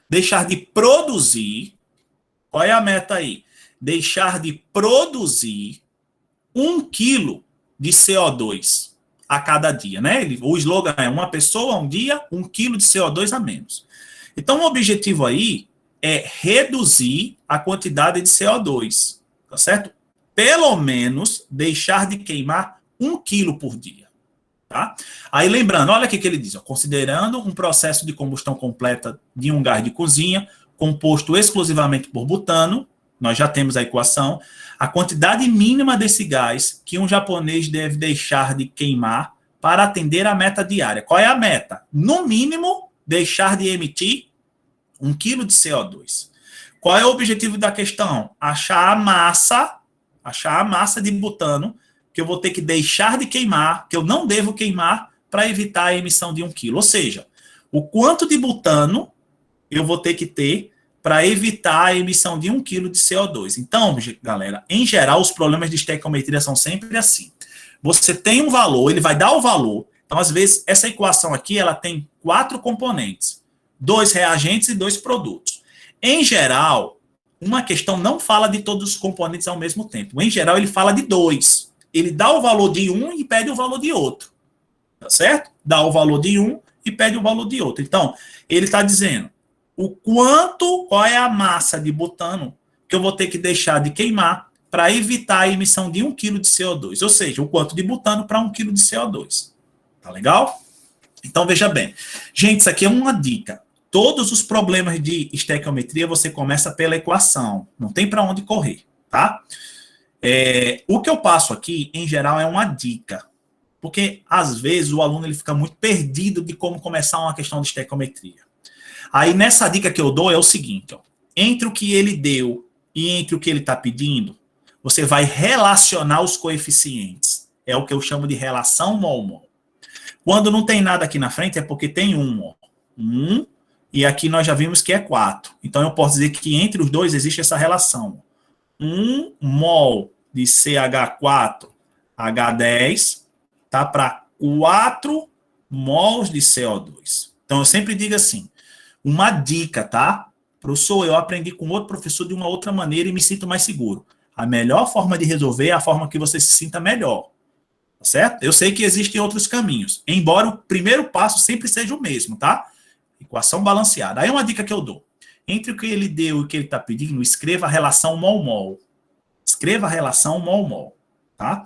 deixar de produzir, qual é a meta aí? Deixar de produzir 1 quilo de CO2 a cada dia, né? O slogan é uma pessoa, um dia, 1 quilo de CO2 a menos. Então, o objetivo aí é reduzir a quantidade de CO2, tá certo? Pelo menos deixar de queimar 1 quilo por dia, tá? Aí, lembrando, olha o que ele diz, ó, considerando um processo de combustão completa de um gás de cozinha, composto exclusivamente por butano, nós já temos a equação, a quantidade mínima desse gás que um japonês deve deixar de queimar para atender a meta diária. Qual é a meta? No mínimo, deixar de emitir 1 quilo de CO2. Qual é o objetivo da questão? Achar a massa de butano que eu vou ter que deixar de queimar, que eu não devo queimar, para evitar a emissão de 1 quilo. Ou seja, o quanto de butano eu vou ter que ter para evitar a emissão de 1 quilo de CO2. Então, galera, em geral, os problemas de estequiometria são sempre assim. Você tem um valor, ele vai dar o valor. Então, às vezes, essa equação aqui, ela tem 4 componentes. 2 reagentes e 2 produtos. Em geral, uma questão não fala de todos os componentes ao mesmo tempo. Em geral, ele fala de 2. Ele dá o valor de um e pede o valor de outro. Tá certo? Dá o valor de um e pede o valor de outro. Então, ele está dizendo qual é a massa de butano que eu vou ter que deixar de queimar para evitar a emissão de 1 kg de CO2. Ou seja, o quanto de butano para 1 kg de CO2. Tá legal? Então, veja bem. Gente, isso aqui é uma dica. Todos os problemas de estequiometria você começa pela equação. Não tem para onde correr, tá? O que eu passo aqui, em geral, é uma dica. Porque, às vezes, o aluno ele fica muito perdido de como começar uma questão de estequiometria. Aí, nessa dica que eu dou é o seguinte, ó, entre o que ele deu e entre o que ele está pedindo, você vai relacionar os coeficientes. É o que eu chamo de relação mol-mol. Quando não tem nada aqui na frente, é porque tem 1, ó. 1, e aqui nós já vimos que é 4. Então, eu posso dizer que entre os dois existe essa relação. 1 mol de CH4H10 tá para 4 mols de CO2. Então, eu sempre digo assim, uma dica, tá? Professor, eu aprendi com outro professor de uma outra maneira e me sinto mais seguro. A melhor forma de resolver é a forma que você se sinta melhor. Tá certo? Eu sei que existem outros caminhos, embora o primeiro passo sempre seja o mesmo, tá? Equação balanceada. Aí uma dica que eu dou. Entre o que ele deu e o que ele está pedindo, escreva a relação mol-mol. Escreva a relação mol-mol, tá?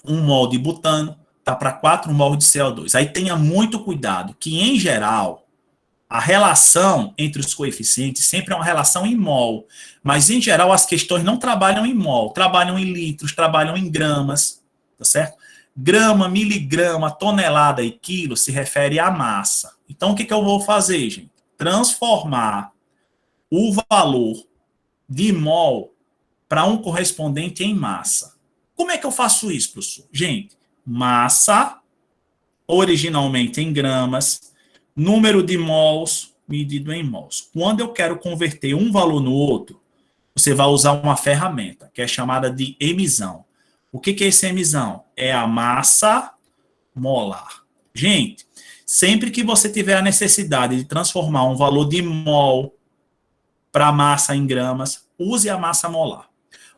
1 mol de butano tá para 4 mol de CO2. Aí tenha muito cuidado, que em geral, a relação entre os coeficientes sempre é uma relação em mol. Mas em geral as questões não trabalham em mol, trabalham em litros, trabalham em gramas, tá certo? Grama, miligrama, tonelada e quilo se refere à massa. Então, o que eu vou fazer, gente? Transformar o valor de mol para um correspondente em massa. Como é que eu faço isso, professor? Gente, massa, originalmente em gramas, número de mols medido em mols. Quando eu quero converter um valor no outro, você vai usar uma ferramenta, que é chamada de emisão. O que é esse emisão? É a massa molar. Gente, sempre que você tiver a necessidade de transformar um valor de mol para massa em gramas, use a massa molar.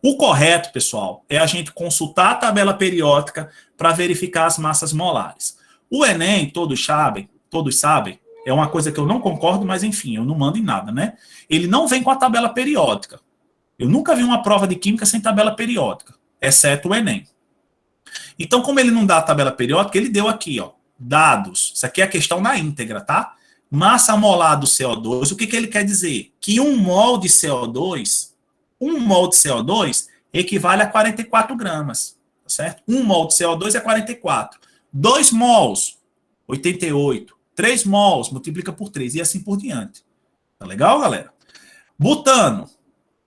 O correto, pessoal, é a gente consultar a tabela periódica para verificar as massas molares. O Enem, todos sabem, é uma coisa que eu não concordo, mas enfim, eu não mando em nada, né? Ele não vem com a tabela periódica. Eu nunca vi uma prova de química sem tabela periódica, exceto o Enem. Então, como ele não dá a tabela periódica, ele deu aqui, ó, dados. Isso aqui é a questão na íntegra, tá? Massa molar do CO2, o que ele quer dizer? Que 1 mol de CO2 equivale a 44 gramas, tá certo? 1 mol de CO2 é 44. 2 mols, 88. 3 mols, multiplica por 3 e assim por diante. Tá legal, galera? Butano.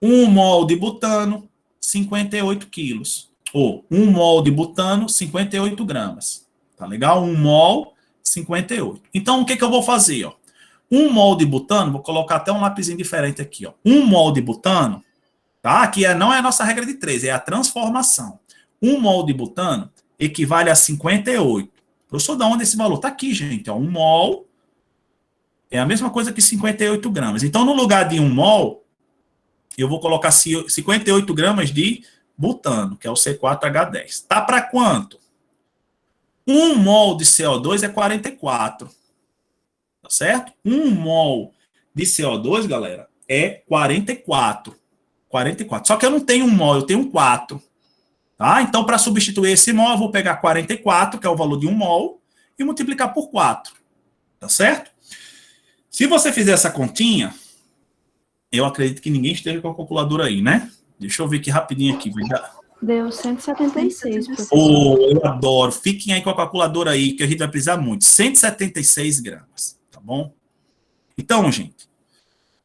1 mol de butano, 58 quilos. Ou 1 mol de butano, 58 gramas. Tá legal? 1 mol, 58. Então, o que eu vou fazer? Ó? 1 mol de butano, vou colocar até um lapisinho diferente aqui. Ó. 1 mol de butano, tá? Aqui não é a nossa regra de 3, é a transformação. 1 mol de butano equivale a 58. Professor, de onde esse valor? Está aqui, gente. Ó, 1 mol é a mesma coisa que 58 gramas. Então, no lugar de 1 mol, eu vou colocar 58 gramas de butano, que é o C4H10. Tá para quanto? 1 mol de CO2 é 44. Tá certo? 1 mol de CO2, galera, é 44. 44. Só que eu não tenho 1 mol, eu tenho 4. Tá? Então, para substituir esse mol, eu vou pegar 44, que é o valor de 1 mol, e multiplicar por 4. Tá certo? Se você fizer essa continha, eu acredito que ninguém esteja com a calculadora aí, né? Deixa eu ver aqui rapidinho aqui. Deu 176, professor. Oh, eu adoro. Fiquem aí com a calculadora aí, que a gente vai precisar muito. 176 gramas, tá bom? Então, gente,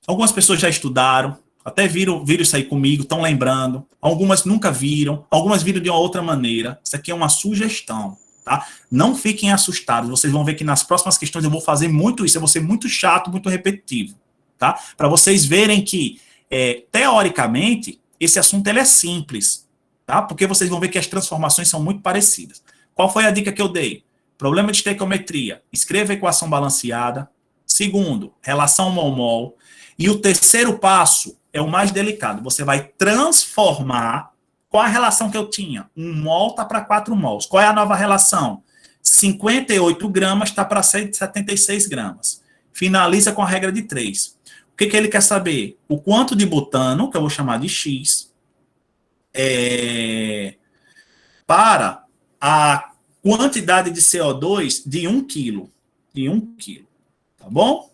algumas pessoas já estudaram, até viram isso aí comigo, estão lembrando. Algumas nunca viram, algumas viram de uma outra maneira. Isso aqui é uma sugestão, tá? Não fiquem assustados. Vocês vão ver que nas próximas questões eu vou fazer muito isso. Eu vou ser muito chato, muito repetitivo, tá? Para vocês verem que, teoricamente, esse assunto ele é simples, tá? Porque vocês vão ver que as transformações são muito parecidas. Qual foi a dica que eu dei? Problema de estequiometria. Escreva a equação balanceada. Segundo, relação mol-mol. E o terceiro passo é o mais delicado. Você vai transformar. Qual a relação que eu tinha? 1 mol está para 4 mols. Qual é a nova relação? 58 gramas está para 176 gramas. Finaliza com a regra de 3. O que ele quer saber? O quanto de butano, que eu vou chamar de X, para a quantidade de CO2 de 1 quilo. De 1 quilo. Tá bom?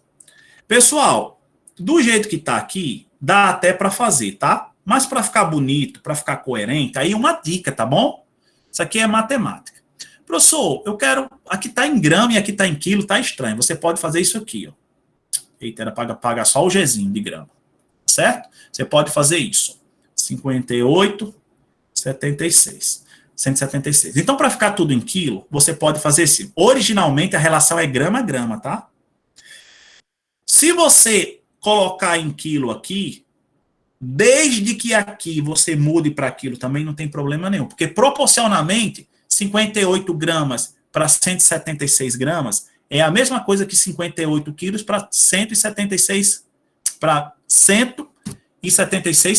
Pessoal, do jeito que tá aqui, dá até para fazer, tá? Mas para ficar bonito, para ficar coerente, aí uma dica, tá bom? Isso aqui é matemática. Professor, eu quero... Aqui tá em grama e aqui tá em quilo, tá estranho. Você pode fazer isso aqui, ó. Eita, era para pagar só o Gzinho de grama. Certo? Você pode fazer isso. 58, 76. 176. Então, para ficar tudo em quilo, você pode fazer assim. Originalmente, a relação é grama a grama, tá? Se você colocar em quilo aqui, desde que aqui você mude para quilo, também não tem problema nenhum. Porque, proporcionalmente, 58 gramas para 176 gramas é a mesma coisa que 58 quilos para 176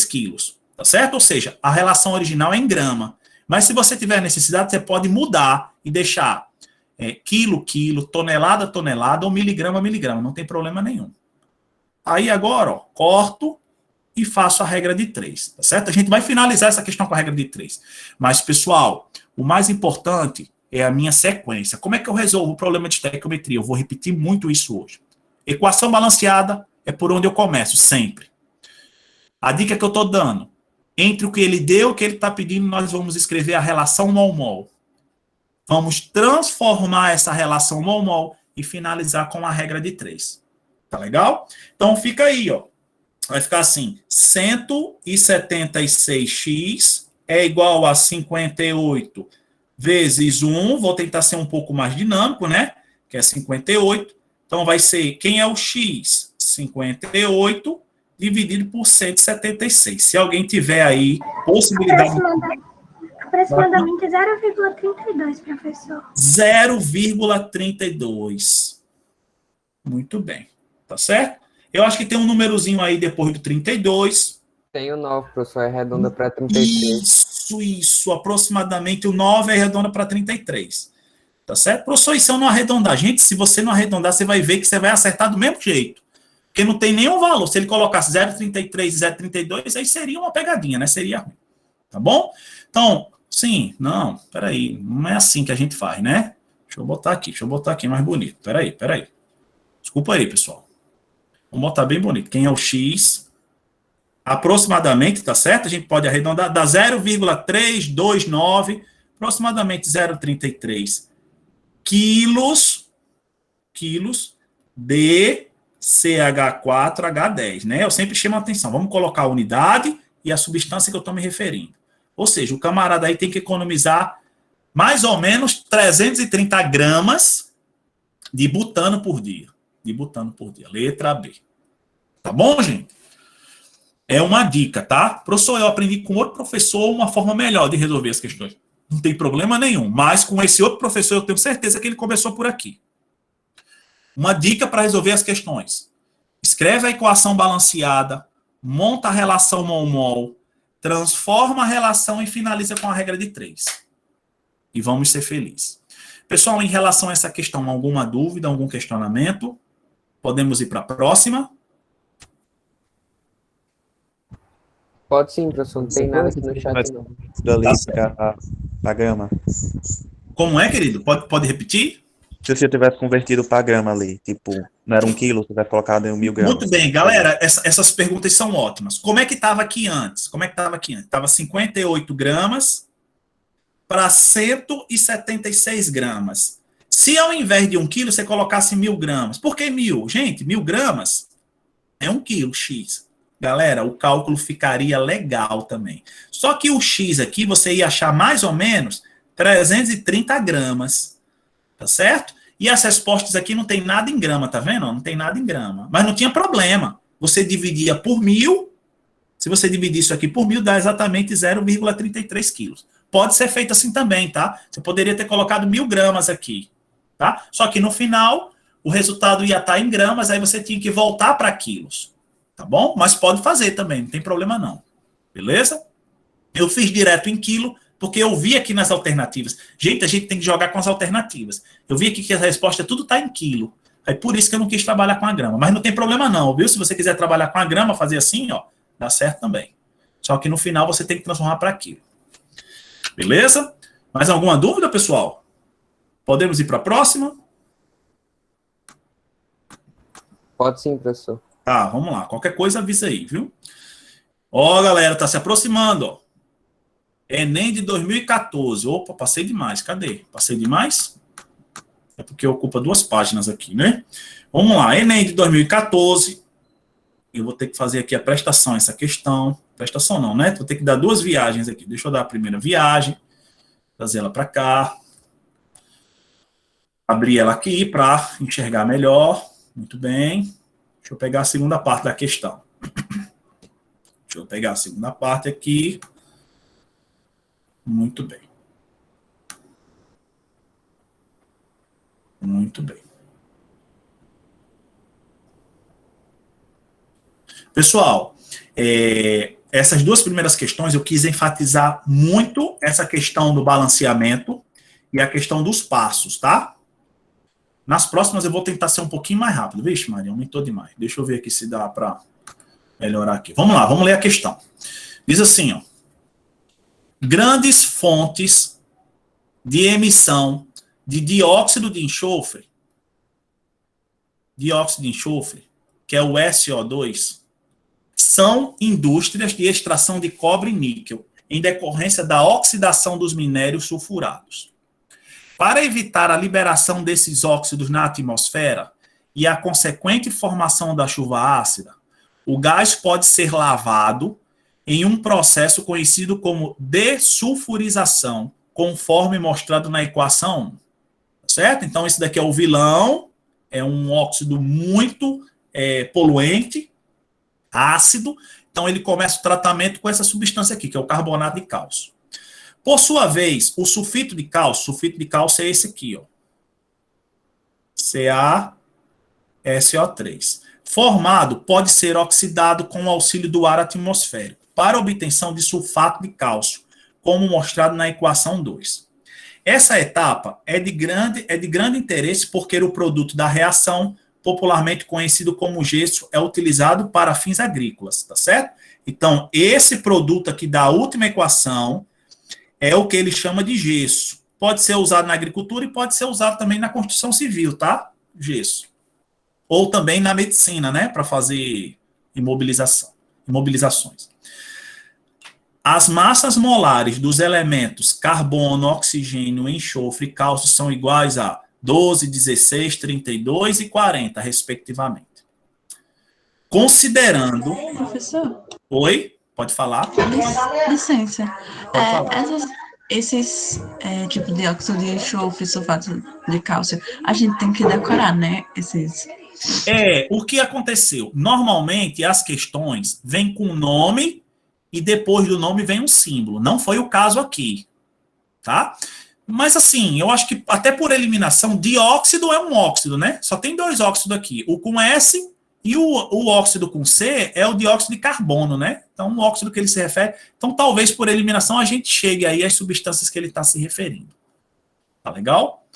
quilos. Tá certo? Ou seja, a relação original é em grama. Mas se você tiver necessidade, você pode mudar e deixar quilo, tonelada, tonelada ou miligrama, miligrama. Não tem problema nenhum. Aí agora, ó, corto e faço a regra de 3. Tá certo? A gente vai finalizar essa questão com a regra de 3. Mas, pessoal, o mais importante é a minha sequência. Como é que eu resolvo o problema de estequiometria? Eu vou repetir muito isso hoje. Equação balanceada é por onde eu começo, sempre. A dica que eu estou dando, entre o que ele deu e o que ele está pedindo, nós vamos escrever a relação mol-mol. Vamos transformar essa relação mol-mol e finalizar com a regra de 3. Tá legal? Então fica aí, ó. Vai ficar assim, 176x é igual a 58 vezes 1, vou tentar ser um pouco mais dinâmico, né? Que é 58. Então vai ser, quem é o x? 58 dividido por 176. Se alguém tiver aí possibilidade... Aproximadamente 0,32, professor. 0,32. Muito bem. Tá certo? Eu acho que tem um númerozinho aí depois do 32. Tem o 9, professor, é redonda para 33. Isso. Aproximadamente o 9 é redonda para 33. Tá certo? Professor, e se eu não arredondar? Gente, se você não arredondar, você vai ver que você vai acertar do mesmo jeito. Porque não tem nenhum valor. Se ele colocasse 0,33 e 0,32, aí seria uma pegadinha, né? Seria ruim. Tá bom? Então, sim, não, peraí. Não é assim que a gente faz, né? Deixa eu botar aqui mais bonito. Peraí. Desculpa aí, pessoal. Vamos botar bem bonito. Quem é o X? Aproximadamente, tá certo? A gente pode arredondar, dá 0,329, aproximadamente 0,33 quilos de CH4H10, né? Eu sempre chamo a atenção. Vamos colocar a unidade e a substância que eu estou me referindo. Ou seja, o camarada aí tem que economizar mais ou menos 330 gramas de butano por dia. Letra B. Tá bom, gente? É uma dica, tá? Professor, eu aprendi com outro professor uma forma melhor de resolver as questões. Não tem problema nenhum. Mas com esse outro professor, eu tenho certeza que ele começou por aqui. Uma dica para resolver as questões. Escreve a equação balanceada, monta a relação mol-mol, transforma a relação e finaliza com a regra de 3. E vamos ser felizes. Pessoal, em relação a essa questão, alguma dúvida, algum questionamento? Podemos ir para a próxima? Pode sim, professor. Não tem nada aqui no chat, não. Dali Tá para grama. Como é, querido? Pode repetir? Se você tivesse convertido para grama ali, tipo, não era 1 quilo, você tivesse colocado em 1000 gramas. Muito bem, galera, essas perguntas são ótimas. Como é que estava aqui antes? Estava 58 gramas para 176 gramas. Se ao invés de 1 quilo, você colocasse 1000 gramas. Por que 1000? Gente, 1000 gramas é 1 quilo, X. Galera, o cálculo ficaria legal também. Só que o X aqui, você ia achar mais ou menos 330 gramas. Tá certo? E as respostas aqui não tem nada em grama, tá vendo? Não tem nada em grama. Mas não tinha problema. Você dividia por 1000. Se você dividir isso aqui por 1000, dá exatamente 0,33 quilos. Pode ser feito assim também, tá? Você poderia ter colocado 1000 gramas aqui, tá? Só que no final, o resultado ia estar em gramas, aí você tinha que voltar para quilos, tá bom? Mas pode fazer também, não tem problema não. Beleza? Eu fiz direto em quilo, porque eu vi aqui nas alternativas. Gente, a gente tem que jogar com as alternativas. Eu vi aqui que a resposta tudo está em quilo. É por isso que eu não quis trabalhar com a grama. Mas não tem problema não, viu? Se você quiser trabalhar com a grama, fazer assim, ó, dá certo também. Só que no final você tem que transformar para quilo. Beleza? Mais alguma dúvida, pessoal? Podemos ir para a próxima? Pode sim, professor. Tá, vamos lá. Qualquer coisa avisa aí, viu? Ó, galera, tá se aproximando, ó. Enem de 2014. Opa, passei demais. Cadê? Passei demais? É porque ocupa 2 páginas aqui, né? Vamos lá. Enem de 2014. Eu vou ter que fazer aqui a prestação, essa questão. Prestação não, né? Vou ter que dar 2 viagens aqui. Deixa eu dar a primeira viagem. Trazer ela para cá. Abrir ela aqui para enxergar melhor. Muito bem. Deixa eu pegar a segunda parte da questão. Deixa eu pegar a segunda parte aqui. Muito bem. Muito bem. Pessoal, essas 2 primeiras questões eu quis enfatizar muito essa questão do balanceamento e a questão dos passos, tá? Nas próximas eu vou tentar ser um pouquinho mais rápido. Vixe, Maria, aumentou demais. Deixa eu ver aqui se dá para melhorar aqui. Vamos lá, vamos ler a questão. Diz assim, ó. Grandes fontes de emissão de dióxido de enxofre, que é o SO2, são indústrias de extração de cobre e níquel, em decorrência da oxidação dos minérios sulfurados. Para evitar a liberação desses óxidos na atmosfera e a consequente formação da chuva ácida, o gás pode ser lavado em um processo conhecido como dessulfurização, conforme mostrado na equação 1. Certo? Então, esse daqui é o vilão, é um óxido muito poluente, ácido. Então, ele começa o tratamento com essa substância aqui, que é o carbonato de cálcio. Por sua vez, o sulfito de cálcio é esse aqui, ó. CaSO3. Formado, pode ser oxidado com o auxílio do ar atmosférico, para obtenção de sulfato de cálcio, como mostrado na equação 2. Essa etapa é de grande interesse porque o produto da reação, popularmente conhecido como gesso, é utilizado para fins agrícolas, tá certo? Então, esse produto aqui da última equação é o que ele chama de gesso. Pode ser usado na agricultura e pode ser usado também na construção civil, tá? Gesso. Ou também na medicina, né? Para fazer imobilizações. As massas molares dos elementos carbono, oxigênio, enxofre e cálcio são iguais a 12, 16, 32 e 40, respectivamente. Considerando... Professor? Oi? Pode falar? Licença. Pode falar. Esses tipo de óxido de enxofre, sulfato de cálcio, a gente tem que decorar, né? O que aconteceu? Normalmente, as questões vêm com o nome e depois do nome vem um símbolo. Não foi o caso aqui, tá? Mas assim, eu acho que até por eliminação, dióxido é um óxido, né? Só tem 2 óxidos aqui, o com S E o óxido com C é o dióxido de carbono, né? Então, o óxido que ele se refere. Então, talvez por eliminação a gente chegue aí às substâncias que ele está se referindo. Tá legal?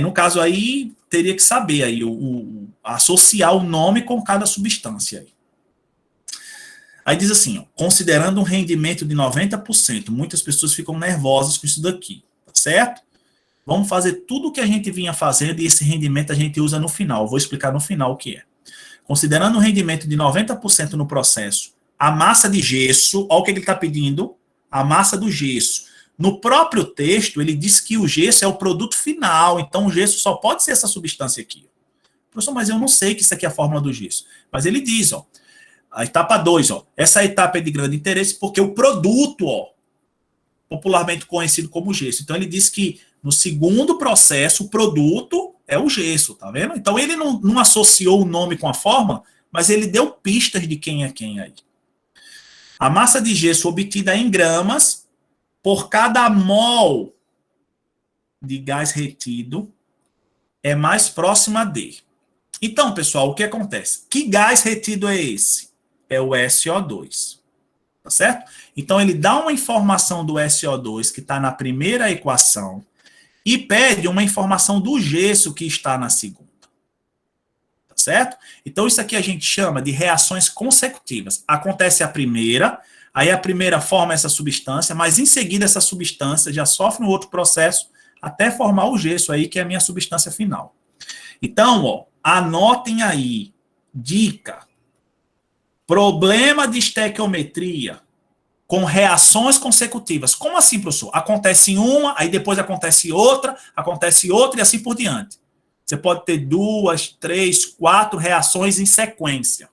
No caso aí, teria que saber aí, associar o nome com cada substância aí. Aí diz assim, ó, considerando um rendimento de 90%, muitas pessoas ficam nervosas com isso daqui, tá certo? Vamos fazer tudo o que a gente vinha fazendo e esse rendimento a gente usa no final. Eu vou explicar no final o que é. Considerando um rendimento de 90% no processo, a massa de gesso, olha o que ele está pedindo, a massa do gesso. No próprio texto, ele diz que o gesso é o produto final, então o gesso só pode ser essa substância aqui. Professor, mas eu não sei que isso aqui é a fórmula do gesso. Mas ele diz, ó, a etapa 2, ó, essa etapa é de grande interesse porque o produto, ó, popularmente conhecido como gesso. Então ele diz que no segundo processo, o produto é o gesso, tá vendo? Então ele não associou o nome com a fórmula, mas ele deu pistas de quem é quem aí. A massa de gesso obtida em gramas por cada mol de gás retido é mais próxima de. Então, pessoal, o que acontece? Que gás retido é esse? É o SO2. Tá certo? Então, ele dá uma informação do SO2 que está na primeira equação e pede uma informação do gesso que está na segunda. Tá certo? Então, isso aqui a gente chama de reações consecutivas. Acontece a primeira, aí a primeira forma essa substância, mas em seguida essa substância já sofre um outro processo até formar o gesso aí, que é a minha substância final. Então, ó, anotem aí, dica, problema de estequiometria com reações consecutivas. Como assim, professor? Acontece uma, aí depois acontece outra e assim por diante. Você pode ter 2, 3, 4 reações em sequência.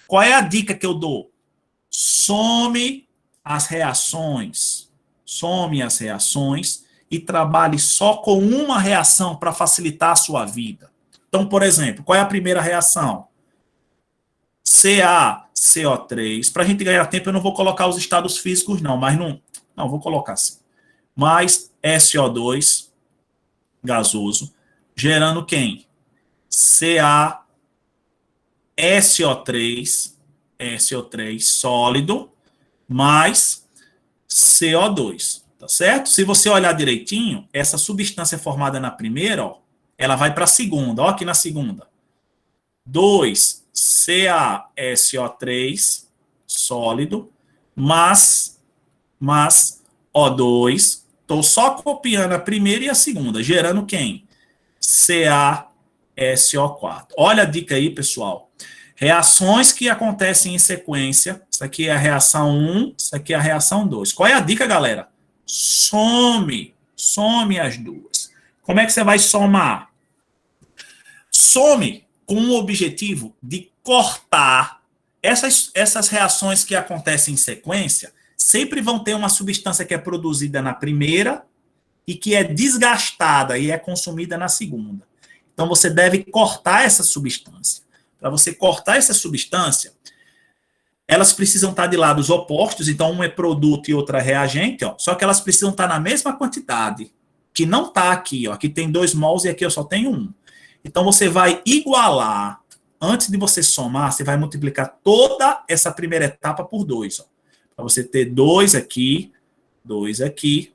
Qual é a dica que eu dou? Some as reações. Some as reações e trabalhe só com uma reação para facilitar a sua vida. Então, por exemplo, qual é a primeira reação? CaCO3. Para a gente ganhar tempo, eu não vou colocar os estados físicos, não, mas não vou colocar assim. Mais SO2 gasoso, gerando quem? SO3 sólido, mais CO2, tá certo? Se você olhar direitinho, essa substância formada na primeira, ó, ela vai para a segunda, ó, aqui na segunda. 2 CaSO3 sólido, mais O2. Estou só copiando a primeira e a segunda, gerando quem? CaSO4. Olha a dica aí, pessoal. Reações que acontecem em sequência. Isso aqui é a reação 1, isso aqui é a reação 2. Qual é a dica, galera? Some as duas. Como é que você vai somar? Some com o objetivo de cortar essas reações que acontecem em sequência. Sempre vão ter uma substância que é produzida na primeira e que é desgastada e é consumida na segunda. Então, você deve cortar essa substância. Para você cortar essa substância, elas precisam estar de lados opostos, então um é produto e outra é reagente, ó, só que elas precisam estar na mesma quantidade, que não está aqui. Ó, aqui tem 2 mols e aqui eu só tenho 1. Então, você vai igualar, antes de você somar, você vai multiplicar toda essa primeira etapa por 2. Para você ter 2 aqui, 2 aqui,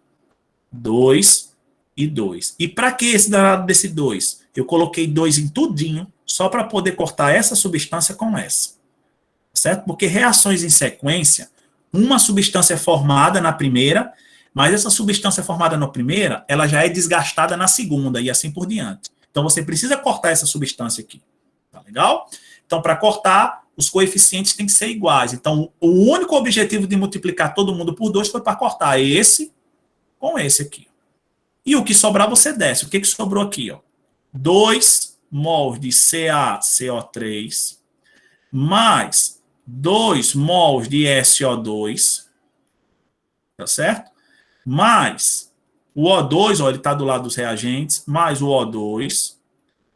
2 e 2. E para que esse danado desse 2? Eu coloquei 2 em tudinho, só para poder cortar essa substância com essa. Certo? Porque reações em sequência, uma substância é formada na primeira, mas essa substância formada na primeira, ela já é desgastada na segunda e assim por diante. Então, você precisa cortar essa substância aqui. Tá legal? Então, para cortar, os coeficientes têm que ser iguais. Então, o único objetivo de multiplicar todo mundo por 2 foi para cortar esse com esse aqui. E o que sobrar, você desce. O que sobrou aqui? 2 mols de CaCO3 mais 2 mols de SO2, tá certo? Mais o O2, ó, ele está do lado dos reagentes, mais o O2.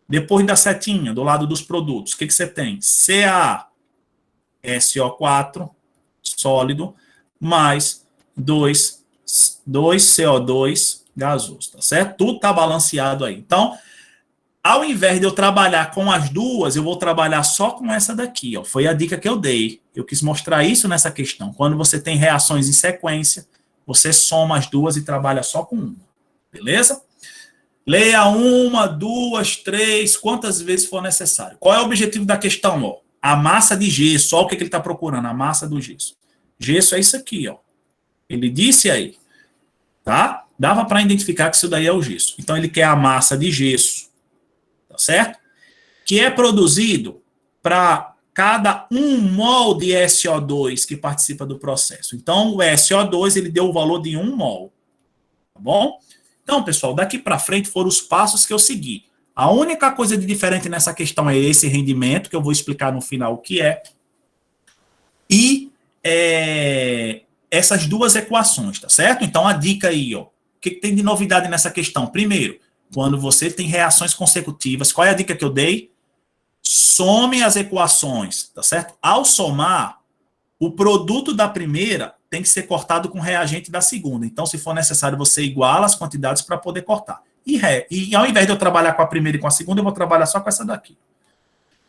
Depois da setinha, do lado dos produtos, o que você tem? CaSO4, sólido, mais 2 CO2 gasoso, tá certo? Tudo está balanceado aí. Então, ao invés de eu trabalhar com as duas, eu vou trabalhar só com essa daqui, ó. Foi a dica que eu dei. Eu quis mostrar isso nessa questão. Quando você tem reações em sequência, você soma as duas e trabalha só com uma. Beleza? Leia uma, duas, três, quantas vezes for necessário. Qual é o objetivo da questão? Ó? A massa de gesso. Olha o que ele está procurando, a massa do gesso. Gesso é isso aqui, ó. Ele disse aí. Tá? Dava para identificar que isso daí é o gesso. Então, ele quer a massa de gesso. Tá certo? Que é produzido para cada 1 mol de SO2 que participa do processo. Então, o SO2, ele deu o valor de 1 mol. Tá bom? Então, pessoal, daqui para frente foram os passos que eu segui. A única coisa de diferente nessa questão é esse rendimento, que eu vou explicar no final o que é. E essas duas equações, tá certo? Então, a dica aí, ó. O que tem de novidade nessa questão? Primeiro, quando você tem reações consecutivas, qual é a dica que eu dei? Some as equações, tá certo? Ao somar, o produto da primeira tem que ser cortado com o reagente da segunda. Então, se for necessário, você iguala as quantidades para poder cortar. E ao invés de eu trabalhar com a primeira e com a segunda, eu vou trabalhar só com essa daqui.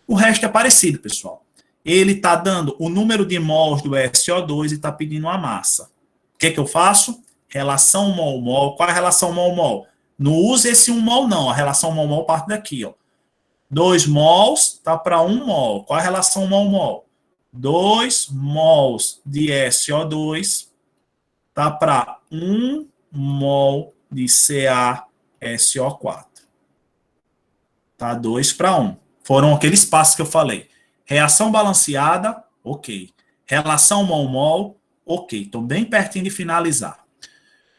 O resto é parecido, pessoal. Ele está dando o número de mols do SO2 e está pedindo a massa. O que eu faço? Relação mol-mol. Qual é a relação mol-mol? Não use esse 1 mol, não. A relação mol-mol parte daqui, ó. 2 mols está para 1 mol. Qual é a relação mol-mol? 2 mols de SO2 tá para 1 mol de CaSO4. Tá 2 para 1. Foram aqueles passos que eu falei. Reação balanceada, ok. Relação mol-mol, ok. Estou bem pertinho de finalizar.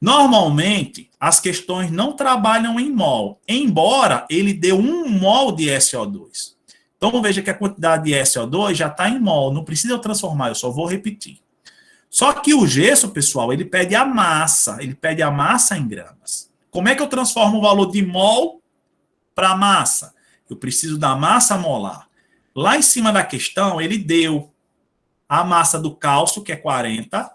Normalmente, as questões não trabalham em mol, embora ele dê 1 mol de SO2. Então, veja que a quantidade de SO2 já está em mol, não precisa eu transformar, eu só vou repetir. Só que o gesso, pessoal, ele pede a massa em gramas. Como é que eu transformo o valor de mol para massa? Eu preciso da massa molar. Lá em cima da questão, ele deu a massa do cálcio, que é 40,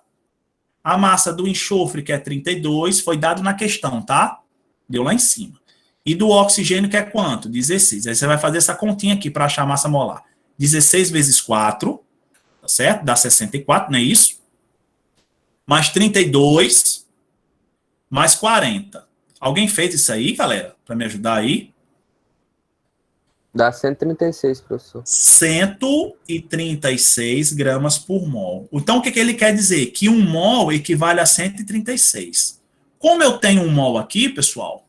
a massa do enxofre, que é 32, foi dado na questão, tá? Deu lá em cima. E do oxigênio, que é quanto? 16. Aí você vai fazer essa continha aqui para achar a massa molar. 16 vezes 4, tá certo? Dá 64, não é isso? Mais 32, mais 40. Alguém fez isso aí, galera? Para me ajudar aí? Dá 136, professor. 136 gramas por mol. Então, o que ele quer dizer? Que 1 mol equivale a 136. Como eu tenho 1 mol aqui, pessoal,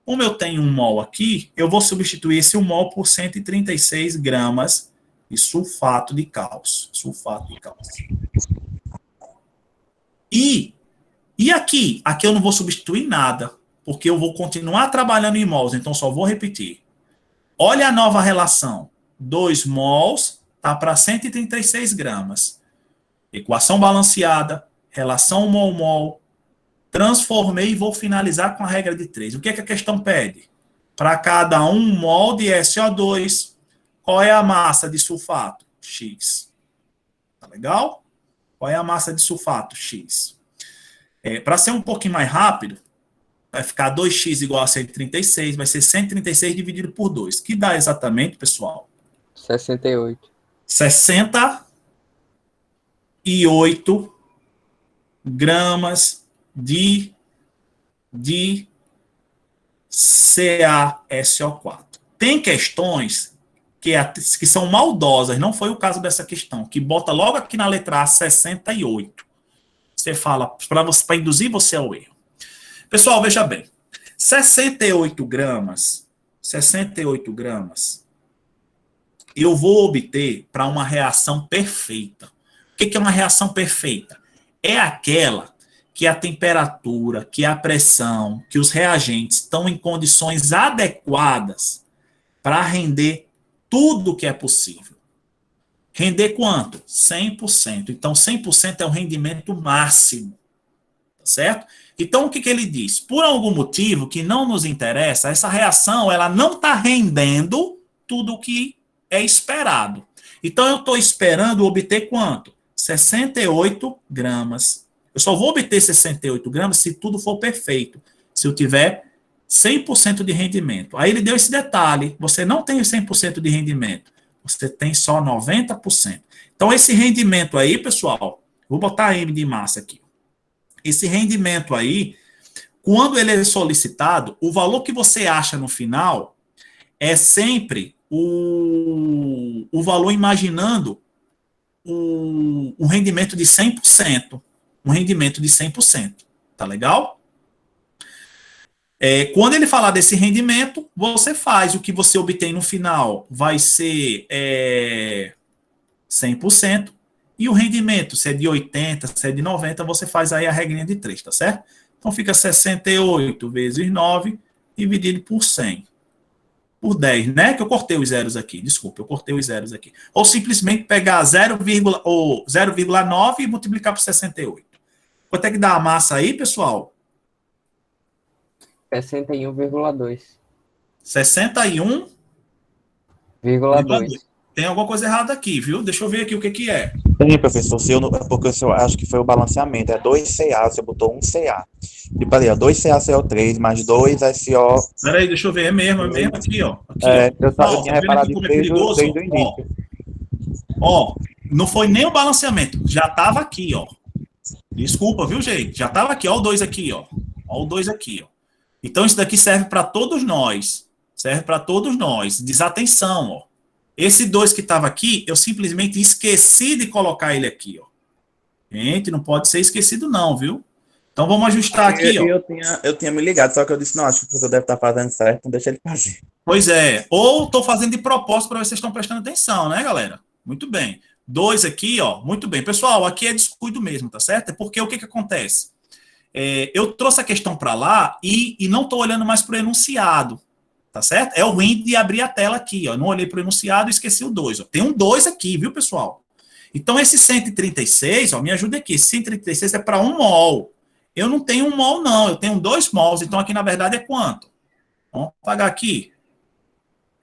como eu tenho 1 mol aqui, eu vou substituir esse 1 mol por 136 gramas de sulfato de cálcio. Sulfato de cálcio. E aqui? Aqui eu não vou substituir nada, porque eu vou continuar trabalhando em mols, então só vou repetir. Olha a nova relação. 2 mols está para 136 gramas. Equação balanceada, relação mol-mol. Transformei e vou finalizar com a regra de 3. O que é que a questão pede? Para cada 1 mol de SO2, qual é a massa de sulfato? X. Tá legal? Qual é a massa de sulfato? X. Para ser um pouquinho mais rápido, vai ficar 2x igual a 136, vai ser 136 dividido por 2, que dá exatamente, pessoal? 68. 68 gramas de CaSO4. Tem questões que são maldosas, não foi o caso dessa questão, que bota logo aqui na letra A 68. Você fala, para induzir você ao erro. Pessoal, veja bem, 68 gramas, eu vou obter para uma reação perfeita. O que é uma reação perfeita? É aquela que a temperatura, que a pressão, que os reagentes estão em condições adequadas para render tudo que é possível. Render quanto? 100%. Então, 100% é o rendimento máximo. Tá certo? Então, o que ele diz? Por algum motivo que não nos interessa, essa reação ela não está rendendo tudo o que é esperado. Então, eu estou esperando obter quanto? 68 gramas. Eu só vou obter 68 gramas se tudo for perfeito. Se eu tiver 100% de rendimento. Aí ele deu esse detalhe, você não tem 100% de rendimento, você tem só 90%. Então, esse rendimento aí, pessoal, vou botar M de massa aqui. Esse rendimento aí, quando ele é solicitado, o valor que você acha no final é sempre o valor imaginando um rendimento de 100%. Um rendimento de 100%. Tá legal? Quando ele falar desse rendimento, você faz o que você obtém no final. Vai ser 100%. E o rendimento, se é de 80, se é de 90, você faz aí a regrinha de 3, tá certo? Então fica 68 vezes 9 dividido por 100. Por 10, né? Que eu cortei os zeros aqui. Desculpa, eu cortei os zeros aqui. Ou simplesmente pegar 0,9 e multiplicar por 68. Quanto é que dá a massa aí, pessoal? 61,2. 61,2. Tem alguma coisa errada aqui, viu? Deixa eu ver aqui o que é. Tem, professor, porque o senhor acho que foi o balanceamento, é 2CA, você botou 1CA. Tipo ali, ó, 2CaCO3 mais 2SO. Peraí, deixa eu ver, é mesmo aqui, ó. Aqui, Eu tinha reparado isso desde o início. Ó, não foi nem o balanceamento, já tava aqui, ó. Desculpa, viu, gente? Já tava aqui, ó o 2 aqui, ó. Ó o 2 aqui, ó. Então isso daqui serve para todos nós. Serve para todos nós. Desatenção, ó. Esse 2 que estava aqui, eu simplesmente esqueci de colocar ele aqui, ó. Gente, não pode ser esquecido não, viu? Então vamos ajustar aqui, ó. Eu tinha me ligado, só que eu disse, não, acho que o professor deve estar fazendo certo, então deixa ele fazer. Pois é. Ou estou fazendo de propósito para ver se vocês estão prestando atenção, né, galera? Muito bem. 2 aqui, ó. Muito bem. Pessoal, aqui é descuido mesmo, tá certo? É porque o que acontece? Eu trouxe a questão para lá e não estou olhando mais para o enunciado. Tá certo? É o ruim de abrir a tela aqui, ó. Não olhei para o enunciado e esqueci o 2. Ó. Tem um 2 aqui, viu, pessoal? Então, esse 136, ó, me ajuda aqui. Esse 136 é para 1 mol. Eu não tenho 1 mol, não. Eu tenho 2 mols. Então, aqui, na verdade, é quanto? Vamos pagar aqui.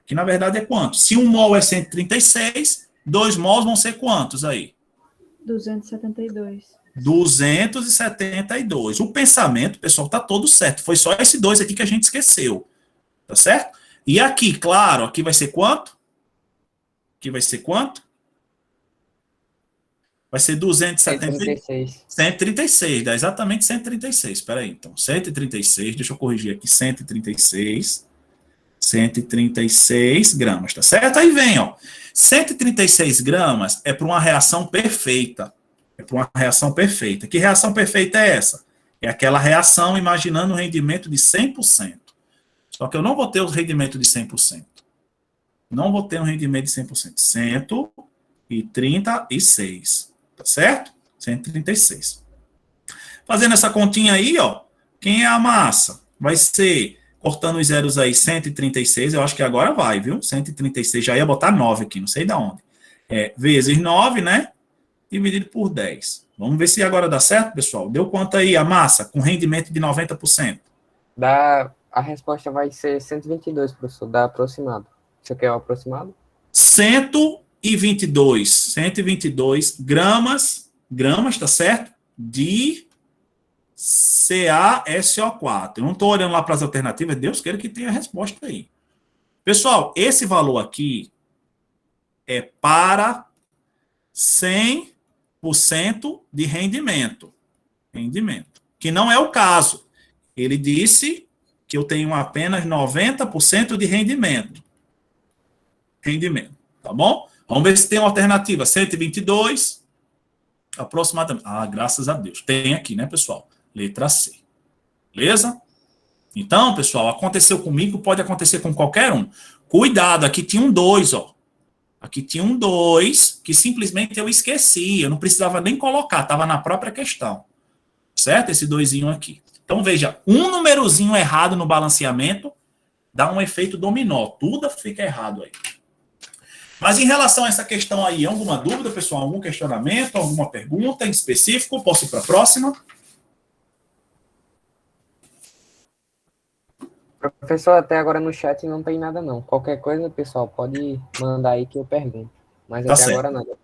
Aqui, na verdade, é quanto? Se 1 mol é 136, 2 mols vão ser quantos aí? 272. 272. O pensamento, pessoal, tá todo certo. Foi só esse 2 aqui que a gente esqueceu. Tá certo? E aqui, claro, aqui vai ser quanto? Aqui vai ser quanto? Vai ser 276. 136, dá exatamente 136. Espera aí, então. 136, deixa eu corrigir aqui. 136 gramas, tá certo? Aí vem, ó. 136 gramas é para uma reação perfeita. É para uma reação perfeita. Que reação perfeita é essa? É aquela reação imaginando um rendimento de 100%. Só que eu não vou ter o rendimento de 100%. Não vou ter um rendimento de 100%. 136. Tá certo? 136. Fazendo essa continha aí, ó. Quem é a massa? Vai ser, cortando os zeros aí, 136. Eu acho que agora vai, viu? 136. Já ia botar 9 aqui, não sei de onde. Vezes 9, né? Dividido por 10. Vamos ver se agora dá certo, pessoal. Deu quanto aí a massa com rendimento de 90%? A resposta vai ser 122, professor, dá aproximado. Isso aqui é o aproximado? 122 gramas, tá certo? De CaSO4. Eu não estou olhando lá para as alternativas, Deus queira que tenha a resposta aí. Pessoal, esse valor aqui é para 100% de rendimento. Que não é o caso. Ele disse que eu tenho apenas 90% de rendimento. Tá bom? Vamos ver se tem uma alternativa. 122, aproximadamente. Ah, graças a Deus. Tem aqui, né, pessoal? Letra C. Beleza? Então, pessoal, aconteceu comigo, pode acontecer com qualquer um. Cuidado, aqui tinha um 2, ó. Aqui tinha um 2 que simplesmente eu esqueci. Eu não precisava nem colocar, estava na própria questão. Certo? Esse 2zinho aqui. Então, veja, um númerozinho errado no balanceamento dá um efeito dominó. Tudo fica errado aí. Mas em relação a essa questão aí, alguma dúvida, pessoal? Algum questionamento? Alguma pergunta em específico? Posso ir para a próxima? Professor, até agora no chat não tem nada, não. Qualquer coisa, pessoal, pode mandar aí que eu pergunto. Mas Tá até certo. agora nada.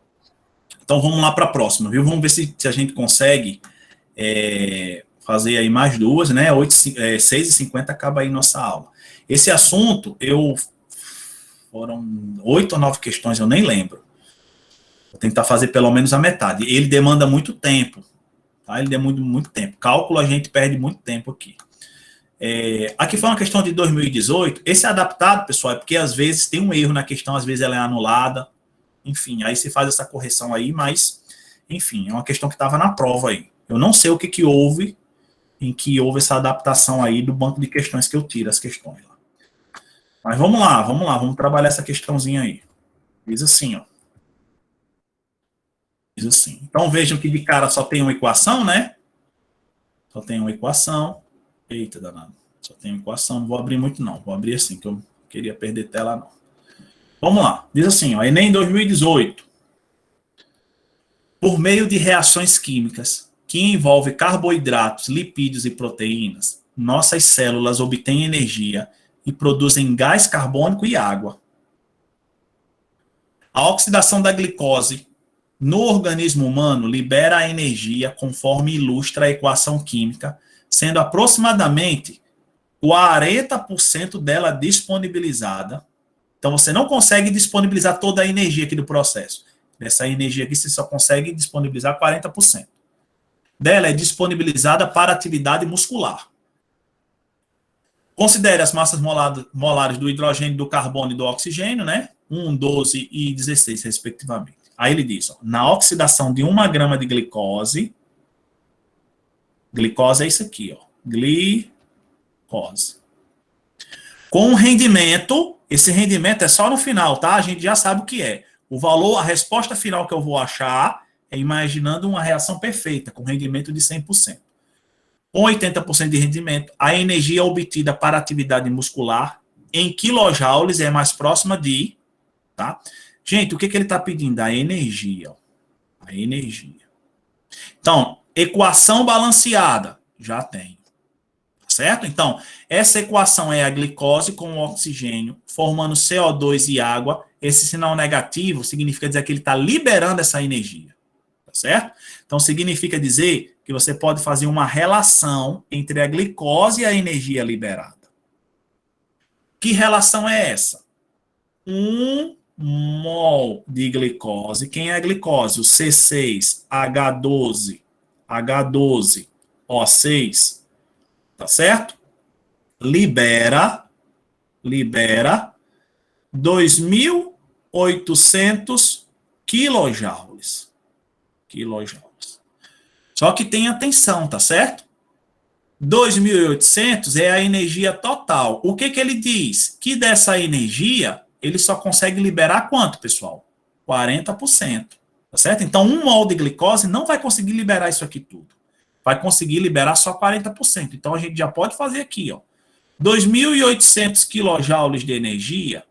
Então, vamos lá para a próxima, viu? Vamos ver se a gente consegue fazer aí mais duas, né? 6h50 acaba aí nossa aula. Esse assunto, foram 8 ou 9 questões, eu nem lembro. Vou tentar fazer pelo menos a metade. Ele demanda muito tempo, tá? Ele demanda muito tempo. Cálculo, a gente perde muito tempo aqui. Aqui foi uma questão de 2018. Esse adaptado, pessoal, é porque às vezes tem um erro na questão, às vezes ela é anulada. Enfim, aí se faz essa correção aí, mas, enfim, é uma questão que estava na prova aí. Eu não sei o que houve, em que houve essa adaptação aí do banco de questões que eu tiro as questões lá. Mas vamos lá, vamos trabalhar essa questãozinha aí. Diz assim, ó. Diz assim. Então vejam que de cara só tem uma equação, né? Só tem uma equação. Eita, danado. Só tem uma equação, não vou abrir muito não. Vou abrir assim, que eu não queria perder tela não. Vamos lá. Diz assim, ó. Enem 2018. Por meio de reações químicas que envolvem carboidratos, lipídios e proteínas, nossas células obtêm energia e produzem gás carbônico e água. A oxidação da glicose no organismo humano libera a energia conforme ilustra a equação química, sendo aproximadamente 40% dela disponibilizada. Então, você não consegue disponibilizar toda a energia aqui do processo. Dessa energia aqui, você só consegue disponibilizar 40%. Dela é disponibilizada para atividade muscular. Considere as massas molares do hidrogênio, do carbono e do oxigênio, né? 1, 12 e 16, respectivamente. Aí ele diz, ó, na oxidação de 1 grama de glicose é isso aqui, ó, glicose. Com rendimento, esse rendimento é só no final, tá? A gente já sabe o que é. O valor, a resposta final que eu vou achar é imaginando uma reação perfeita, com rendimento de 100%. Com 80% de rendimento, a energia obtida para atividade muscular em quilojoules é mais próxima de, tá? Gente, o que ele está pedindo? A energia. Ó. A energia. Então, equação balanceada, já tem. Certo? Então, essa equação é a glicose com o oxigênio, formando CO2 e água. Esse sinal negativo significa dizer que ele está liberando essa energia. Tá certo? Então, significa dizer que você pode fazer uma relação entre a glicose e a energia liberada. Que relação é essa? 1 mol de glicose. Quem é a glicose? O C6H12O6, tá certo? Libera 2.800 quilojoules. Só que tem atenção, tá certo? 2.800 é a energia total. O que ele diz? Que dessa energia, ele só consegue liberar quanto, pessoal? 40%. Tá certo? Então, 1 mol de glicose não vai conseguir liberar isso aqui tudo. Vai conseguir liberar só 40%. Então, a gente já pode fazer aqui, ó. 2.800 quilojoules de energia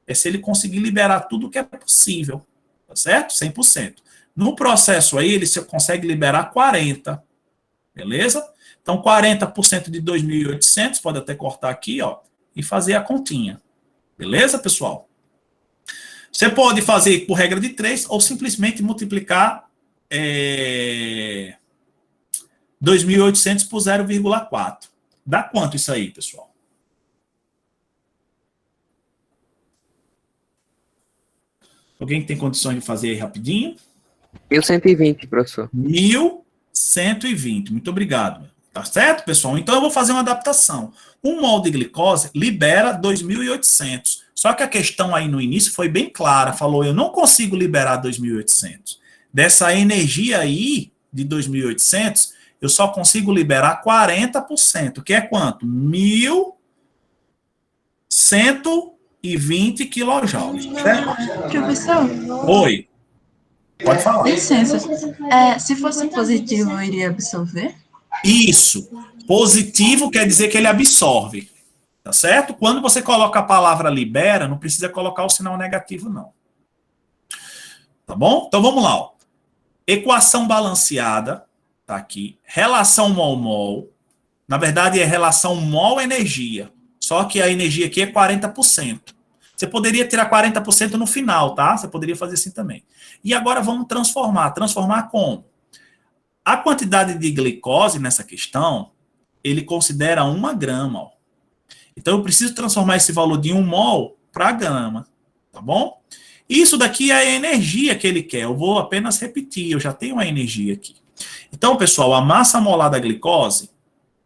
é se ele conseguir liberar tudo que é possível. Tá certo? 100%. No processo aí, ele só consegue liberar 40%. Beleza? Então, 40% de 2.800, pode até cortar aqui, ó, e fazer a continha. Beleza, pessoal? Você pode fazer por regra de 3 ou simplesmente multiplicar 2.800 por 0,4. Dá quanto isso aí, pessoal? Alguém que tem condições de fazer aí rapidinho? 1.120, professor. 1.120. Muito obrigado. Tá certo, pessoal? Então, eu vou fazer uma adaptação. 1 mol de glicose libera 2.800. Só que a questão aí no início foi bem clara. Falou, eu não consigo liberar 2.800. Dessa energia aí, de 2.800, eu só consigo liberar 40%, que é quanto? 1.120 quilojoules. Certo? Professor, Oi. Pode falar. licença. Se fosse positivo, eu iria absorver? Isso. Positivo quer dizer que ele absorve. Tá certo? Quando você coloca a palavra libera, não precisa colocar o sinal negativo, não. Tá bom? Então vamos lá. Ó. Equação balanceada. Tá aqui. Relação mol-mol. Na verdade, é relação mol-energia. Só que a energia aqui é 40%. Você poderia tirar 40% no final, tá? Você poderia fazer assim também. E agora vamos transformar. Transformar como? A quantidade de glicose nessa questão, ele considera 1 grama. Ó. Então, eu preciso transformar esse valor de 1 mol para grama, tá bom? Isso daqui é a energia que ele quer. Eu vou apenas repetir, eu já tenho a energia aqui. Então, pessoal, a massa molar da glicose,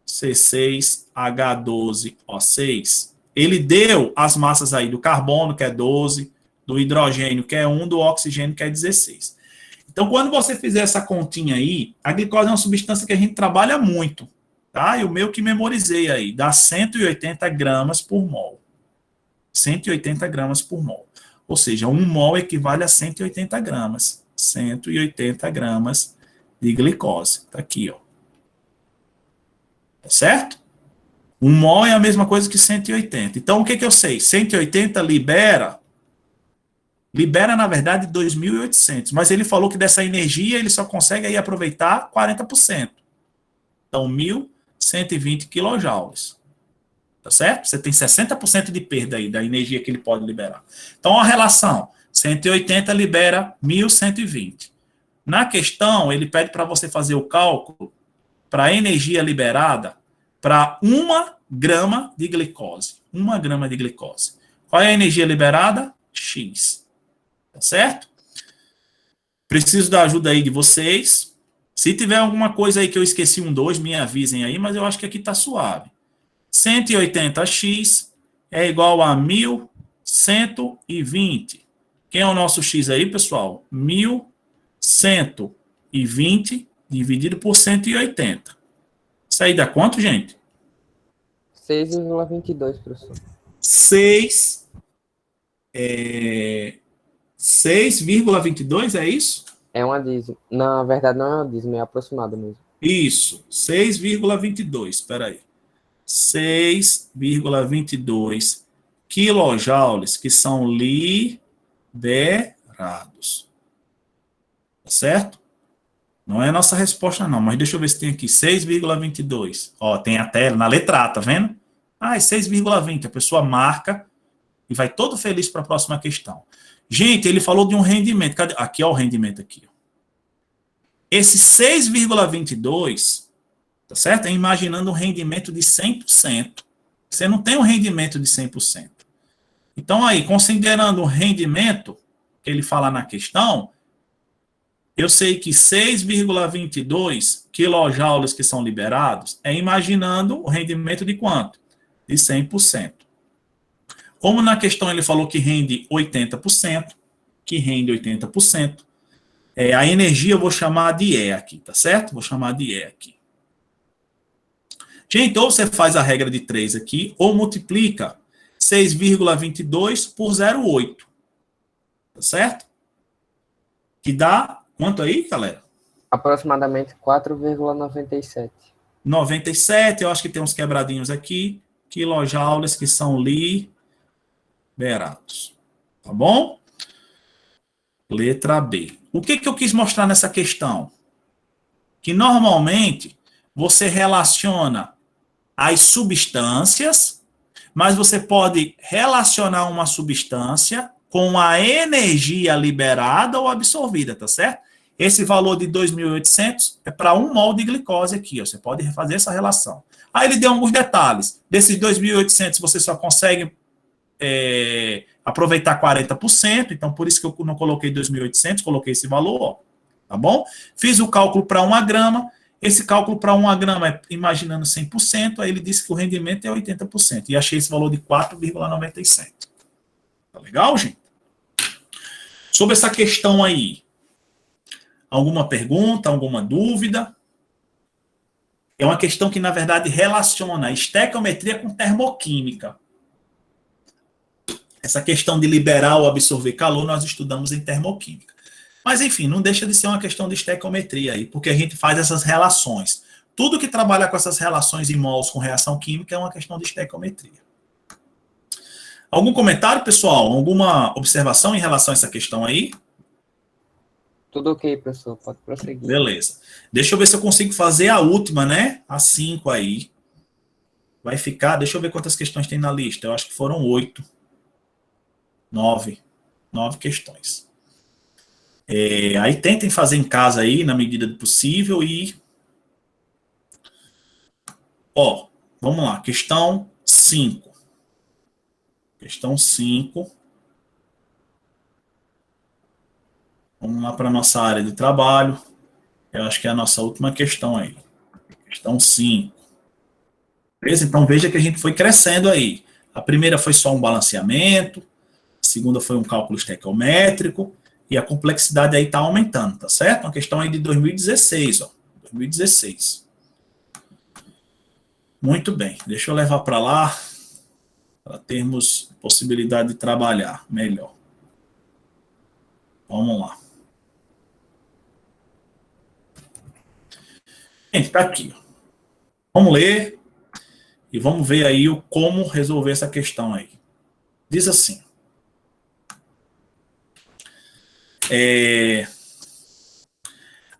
C6H12O6, ele deu as massas aí do carbono, que é 12, do hidrogênio, que é 1, do oxigênio, que é 16. Então, quando você fizer essa continha aí, a glicose é uma substância que a gente trabalha muito, tá? Eu meio que memorizei aí, dá 180 gramas por mol. 180 gramas por mol. Ou seja, 1 mol equivale a 180 gramas. 180 gramas de glicose. Tá aqui, ó. Tá certo? 1 mol é a mesma coisa que 180. Então, o que eu sei? 180 libera, na verdade, 2.800. Mas ele falou que dessa energia ele só consegue aí aproveitar 40%. Então, 1.120 quilojoules. Tá certo? Você tem 60% de perda aí da energia que ele pode liberar. Então, a relação, 180 libera 1.120. Na questão, ele pede para você fazer o cálculo para a energia liberada para 1 grama de glicose. 1 grama de glicose. Qual é a energia liberada? X. Tá certo? Preciso da ajuda aí de vocês. Se tiver alguma coisa aí que eu esqueci 2, me avisem aí, mas eu acho que aqui tá suave. 180x é igual a 1.120. Quem é o nosso x aí, pessoal? 1.120 dividido por 180. Isso aí dá quanto, gente? 6,22, professor. 6,22, é isso? É uma dízimo. Na verdade, não é uma dízimo, é aproximado mesmo. Isso, 6,22, espera aí. 6,22 quilojoules que são liberados. Tá certo? Não é a nossa resposta não, mas deixa eu ver se tem aqui. 6,22. Ó, tem até na letra A, tá vendo? Ah, é 6,20. A pessoa marca e vai todo feliz para a próxima questão. Gente, ele falou de um rendimento. Cadê? Aqui, ó, o rendimento aqui. Esse 6,22, tá certo? É imaginando um rendimento de 100%. Você não tem um rendimento de 100%. Então, aí, considerando o rendimento que ele fala na questão, eu sei que 6,22 quilojoules que são liberados é imaginando o rendimento de quanto? De 100%. Como na questão ele falou que rende 80%, a energia eu vou chamar de E aqui, tá certo? Vou chamar de E aqui. Gente, ou você faz a regra de 3 aqui, ou multiplica 6,22 por 0,8. Tá certo? Que dá quanto aí, galera? Aproximadamente 4,97. 97, eu acho que tem uns quebradinhos aqui, quilojoules que são liberados. Tá bom? Letra B. O que eu quis mostrar nessa questão? Que normalmente você relaciona as substâncias, mas você pode relacionar uma substância com a energia liberada ou absorvida, tá certo? Esse valor de 2.800 é para 1 mol de glicose aqui, ó. Você pode fazer essa relação. Aí ele deu alguns detalhes. Desses 2.800 você só consegue aproveitar 40%, então por isso que eu não coloquei 2.800, coloquei esse valor, ó, tá bom? Fiz o cálculo para 1 grama, esse cálculo para 1 grama é imaginando 100%, aí ele disse que o rendimento é 80%, e achei esse valor de 4,97. Tá legal, gente? Sobre essa questão aí, alguma pergunta, alguma dúvida? É uma questão que, na verdade, relaciona a estequiometria com termoquímica. Essa questão de liberar ou absorver calor, nós estudamos em termoquímica. Mas, enfim, não deixa de ser uma questão de estequiometria aí, porque a gente faz essas relações. Tudo que trabalha com essas relações em mols com reação química é uma questão de estequiometria. Algum comentário, pessoal? Alguma observação em relação a essa questão aí? Tudo ok, professor. Pode prosseguir. Beleza. Deixa eu ver se eu consigo fazer a última, né? A 5 aí. Vai ficar... Deixa eu ver quantas questões tem na lista. Eu acho que foram 8. 9 questões. Aí tentem fazer em casa aí, na medida do possível, e... Ó, vamos lá, questão 5. Questão 5. Vamos lá para a nossa área de trabalho. Eu acho que é a nossa última questão aí. Questão 5. Beleza? Então veja que a gente foi crescendo aí. A primeira foi só um balanceamento, a segunda foi um cálculo estequiométrico, e a complexidade aí está aumentando, tá certo? Uma questão aí de 2016, ó. 2016. Muito bem. Deixa eu levar para lá, para termos possibilidade de trabalhar melhor. Vamos lá. Gente, tá aqui, ó. Vamos ler e vamos ver aí como resolver essa questão aí. Diz assim.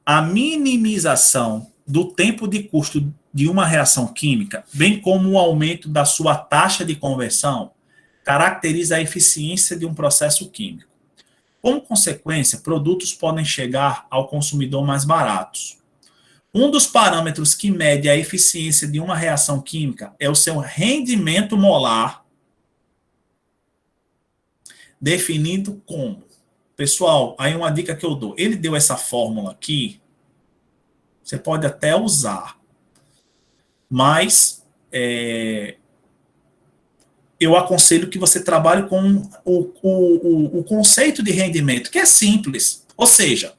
A minimização do tempo de custo de uma reação química, bem como o aumento da sua taxa de conversão, caracteriza a eficiência de um processo químico. Como consequência, produtos podem chegar ao consumidor mais baratos. Um dos parâmetros que mede a eficiência de uma reação química é o seu rendimento molar, definido como... Pessoal, aí uma dica que eu dou. Ele deu essa fórmula aqui, você pode até usar, mas eu aconselho que você trabalhe com o conceito de rendimento, que é simples. Ou seja,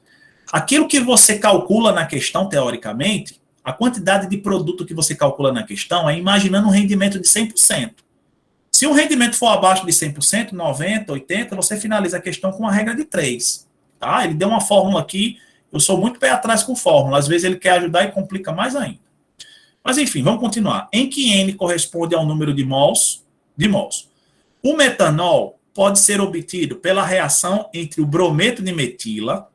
aquilo que você calcula na questão, teoricamente, a quantidade de produto que você calcula na questão é imaginando um rendimento de 100%. Se o rendimento for abaixo de 100%, 90%, 80%, você finaliza a questão com uma regra de 3. Tá? Ele deu uma fórmula aqui, eu sou muito pé atrás com fórmula, às vezes ele quer ajudar e complica mais ainda. Mas enfim, vamos continuar. Em que N corresponde ao número de mols? O metanol pode ser obtido pela reação entre o brometo de metila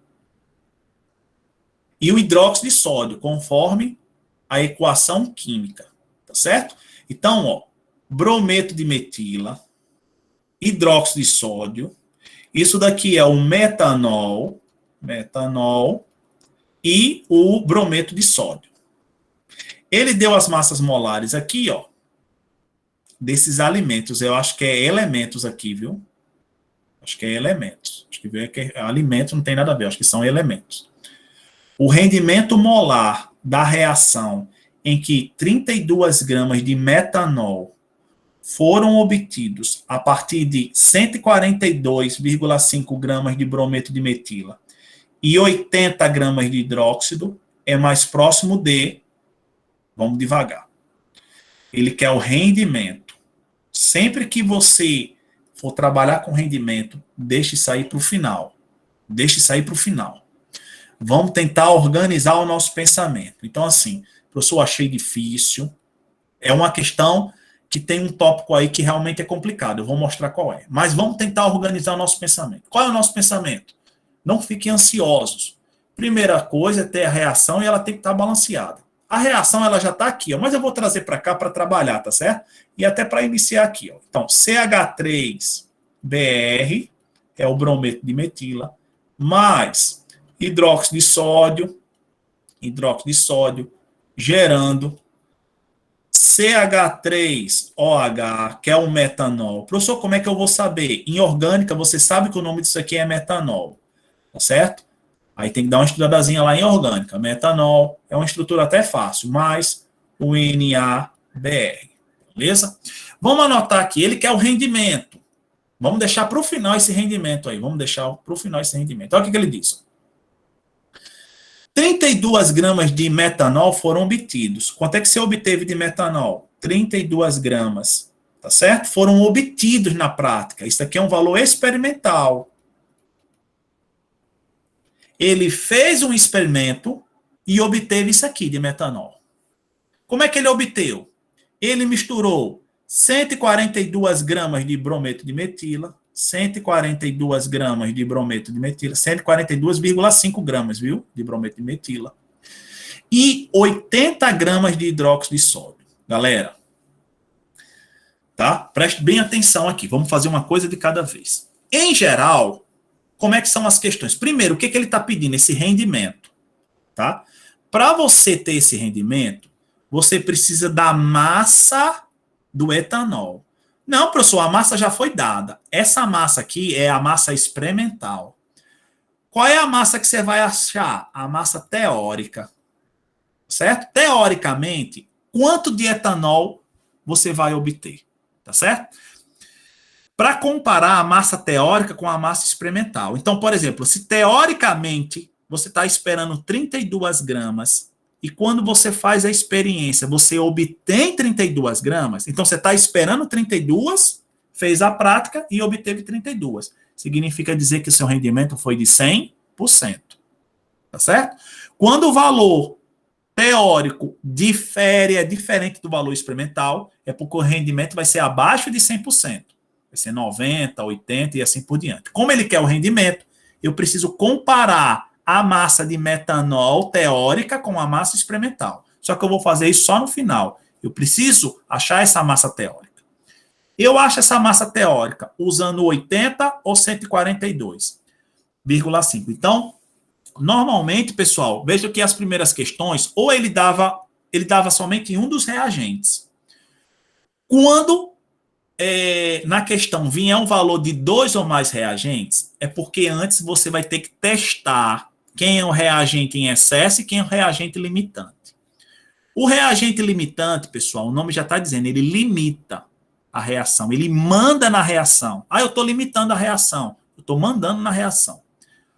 e o hidróxido de sódio, conforme a equação química. Tá certo? Então, ó, brometo de metila, hidróxido de sódio, isso daqui é o metanol e o brometo de sódio. Ele deu as massas molares aqui, ó, desses alimentos. Eu acho que é elementos aqui, viu? Acho que é elementos. Acho que alimentos não tem nada a ver, acho que são elementos. O rendimento molar da reação em que 32 gramas de metanol foram obtidos a partir de 142,5 gramas de brometo de metila e 80 gramas de hidróxido é mais próximo de... Vamos devagar. Ele quer o rendimento. Sempre que você for trabalhar com rendimento, deixe sair para o final. Deixe sair para o final. Vamos tentar organizar o nosso pensamento. Então, assim, professor, achei difícil. É uma questão que tem um tópico aí que realmente é complicado. Eu vou mostrar qual é. Mas vamos tentar organizar o nosso pensamento. Qual é o nosso pensamento? Não fiquem ansiosos. Primeira coisa é ter a reação e ela tem que estar balanceada. A reação ela já está aqui, ó, mas eu vou trazer para cá para trabalhar, tá certo? E até para iniciar aqui. Ó. Então, CH3BR é o brometo de metila, mais hidróxido de sódio, gerando CH3OH, que é o metanol. Professor, como é que eu vou saber? Em orgânica, você sabe que o nome disso aqui é metanol, tá certo? Aí tem que dar uma estudadazinha lá em orgânica. Metanol é uma estrutura até fácil, mais o NABR, beleza? Vamos anotar aqui, ele quer o rendimento. Vamos deixar para o final esse rendimento aí. Vamos deixar para o final esse rendimento. Olha o que ele diz. 32 gramas de metanol foram obtidos. Quanto é que você obteve de metanol? 32 gramas, tá certo? Foram obtidos na prática. Isso aqui é um valor experimental. Ele fez um experimento e obteve isso aqui de metanol. Como é que ele obteve? Ele misturou 142 gramas de brometo de metila, 142 gramas de brometo de metila, 142,5 gramas, viu? De brometo de metila. E 80 gramas de hidróxido de sódio. Galera, tá? Preste bem atenção aqui. Vamos fazer uma coisa de cada vez. Em geral, como é que são as questões? Primeiro, o que ele está pedindo? Esse rendimento. Tá? Para você ter esse rendimento, você precisa da massa do etanol. Não, professor, a massa já foi dada. Essa massa aqui é a massa experimental. Qual é a massa que você vai achar? A massa teórica. Certo? Teoricamente, quanto de etanol você vai obter? Tá certo? Para comparar a massa teórica com a massa experimental. Então, por exemplo, se teoricamente você está esperando 32 gramas e quando você faz a experiência você obtém 32 gramas, então você está esperando 32, fez a prática e obteve 32. Significa dizer que o seu rendimento foi de 100%. Tá certo? Quando o valor teórico é diferente do valor experimental, é porque o rendimento vai ser abaixo de 100%. Vai ser 90%, 80% e assim por diante. Como ele quer o rendimento, eu preciso comparar a massa de metanol teórica com a massa experimental. Só que eu vou fazer isso só no final. Eu preciso achar essa massa teórica. Eu acho essa massa teórica usando 80 ou 142,5. Então, normalmente, pessoal, veja que as primeiras questões, ou ele dava somente um dos reagentes. Quando na questão vier um valor de 2 ou mais reagentes, é porque antes você vai ter que testar quem é o reagente em excesso e quem é o reagente limitante. O reagente limitante, pessoal, o nome já está dizendo, ele limita a reação, ele manda na reação. Eu estou limitando a reação, eu estou mandando na reação.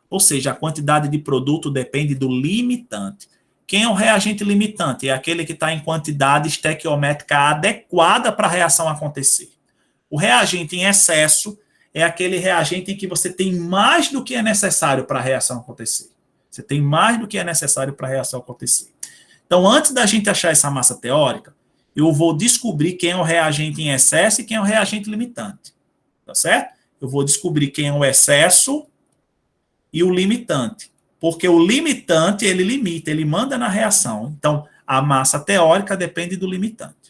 Ou seja, a quantidade de produto depende do limitante. Quem é o reagente limitante? É aquele que está em quantidade estequiométrica adequada para a reação acontecer. O reagente em excesso é aquele reagente em que você tem mais do que é necessário para a reação acontecer. Você tem mais do que é necessário para a reação acontecer. Então, antes da gente achar essa massa teórica, eu vou descobrir quem é o reagente em excesso e quem é o reagente limitante. Tá certo? Eu vou descobrir quem é o excesso e o limitante. Porque o limitante, ele limita, ele manda na reação. Então, a massa teórica depende do limitante.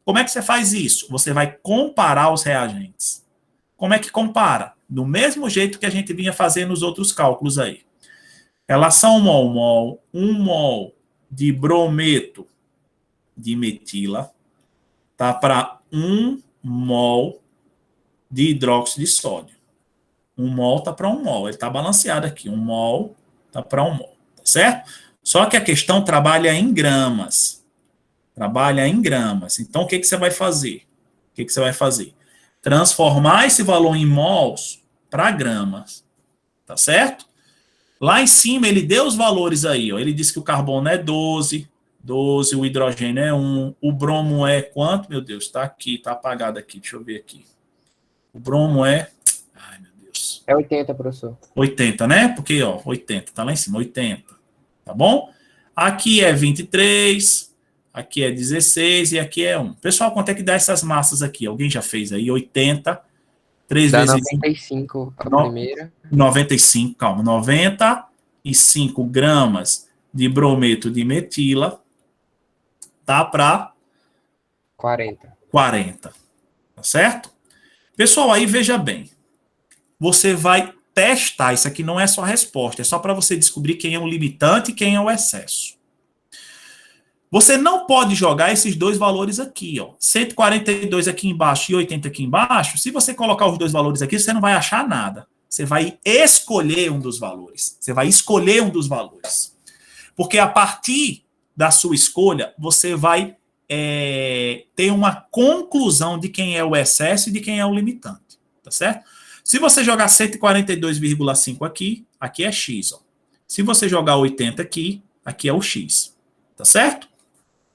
Como é que você faz isso? Você vai comparar os reagentes. Como é que compara? Do mesmo jeito que a gente vinha fazendo nos outros cálculos aí. Relação mol-mol, 1 mol de brometo de metila tá para 1 mol de hidróxido de sódio. 1 mol tá para 1 mol. Ele está balanceado aqui. 1 mol tá para 1 mol. Tá certo? Só que a questão trabalha em gramas. Trabalha em gramas. Então, o que você vai fazer? O que você vai fazer? Transformar esse valor em mols para gramas. Tá certo? Lá em cima, ele deu os valores aí. Ó. Ele disse que o carbono é 12, o hidrogênio é 1, o bromo é quanto? Meu Deus, está aqui, está apagado aqui. Deixa eu ver aqui. O bromo é... Ai, meu Deus. É 80, professor. 80, né? Porque, ó, 80, tá lá em cima, 80. Tá bom? Aqui é 23, aqui é 16 e aqui é 1. Pessoal, quanto é que dá essas massas aqui? Alguém já fez aí? 80, 3 Dá vezes... 95 a No- primeira. 95, calma, 95 gramas de brometo de metila, tá para 40. 40, tá certo? Pessoal, aí veja bem, você vai testar, isso aqui não é só resposta, é só para você descobrir quem é o limitante e quem é o excesso. Você não pode jogar esses dois valores aqui, ó, 142 aqui embaixo e 80 aqui embaixo. Se você colocar os dois valores aqui, você não vai achar nada. Você vai escolher um dos valores. Você vai escolher um dos valores. Porque a partir da sua escolha, você vai ter uma conclusão de quem é o excesso e de quem é o limitante. Tá certo? Se você jogar 142,5 aqui, aqui é X. Ó. Se você jogar 80 aqui, aqui é o X. Tá certo?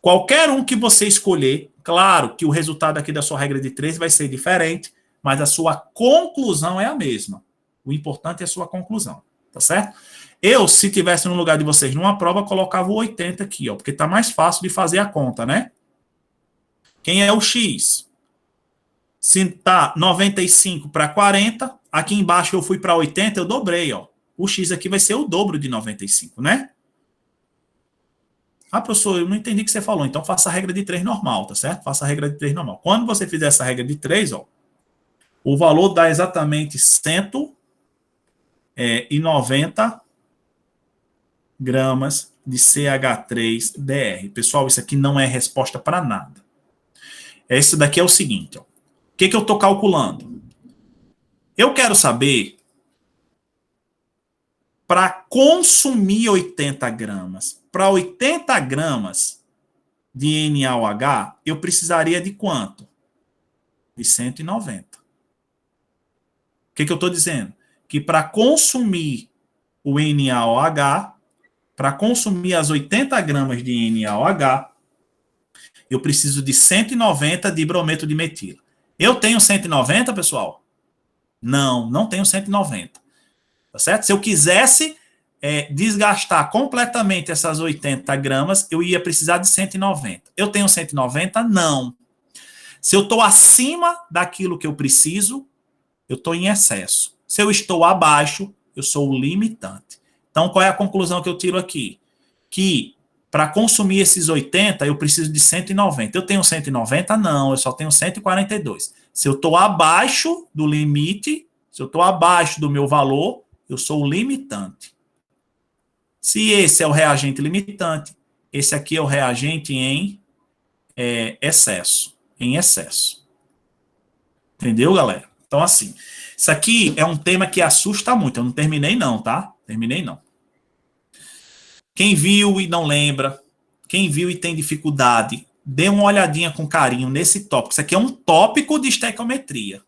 Qualquer um que você escolher, claro que o resultado aqui da sua regra de 3 vai ser diferente, mas a sua conclusão é a mesma. O importante é a sua conclusão, tá certo? Eu, se tivesse no lugar de vocês numa prova, colocava o 80 aqui, ó, porque tá mais fácil de fazer a conta, né? Quem é o X? Se tá 95 para 40, aqui embaixo eu fui para 80, eu dobrei, ó. O X aqui vai ser o dobro de 95, né? Ah, professor, eu não entendi o que você falou. Então, faça a regra de 3 normal, tá certo? Faça a regra de 3 normal. Quando você fizer essa regra de 3, ó, o valor dá exatamente e 90 gramas de CH3BR. Pessoal, isso aqui não é resposta para nada. Esse daqui é o seguinte, ó. O que eu estou calculando? Eu quero saber, para consumir 80 gramas, para 80 gramas de NaOH, eu precisaria de quanto? De 190. O que eu estou dizendo? Que para consumir o NaOH, para consumir as 80 gramas de NaOH, eu preciso de 190 de brometo de metila. Eu tenho 190, pessoal? Não, não tenho 190. Tá certo? Se eu quisesse desgastar completamente essas 80 gramas, eu ia precisar de 190. Eu tenho 190? Não. Se eu estou acima daquilo que eu preciso, eu estou em excesso. Se eu estou abaixo, eu sou o limitante. Então, qual é a conclusão que eu tiro aqui? Que para consumir esses 80, eu preciso de 190. Eu tenho 190? Não, eu só tenho 142. Se eu estou abaixo do limite, se eu estou abaixo do meu valor, eu sou o limitante. Se esse é o reagente limitante, esse aqui é o reagente em excesso. Em excesso. Entendeu, galera? Então, assim, isso aqui é um tema que assusta muito. Eu não terminei não, tá? Terminei não. Quem viu e não lembra, quem viu e tem dificuldade, dê uma olhadinha com carinho nesse tópico. Isso aqui é um tópico de estequiometria.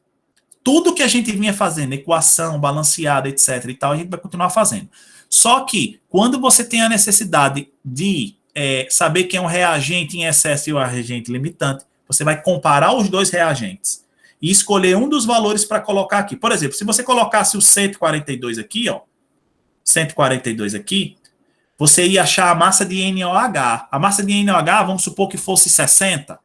Tudo que a gente vinha fazendo, equação, balanceada, etc. e tal, a gente vai continuar fazendo. Só que, quando você tem a necessidade de saber quem é um reagente em excesso e um reagente limitante, você vai comparar os dois reagentes e escolher um dos valores para colocar aqui. Por exemplo, se você colocasse o 142 aqui, ó, 142 aqui, você ia achar a massa de NaOH. A massa de NaOH, vamos supor que fosse 60.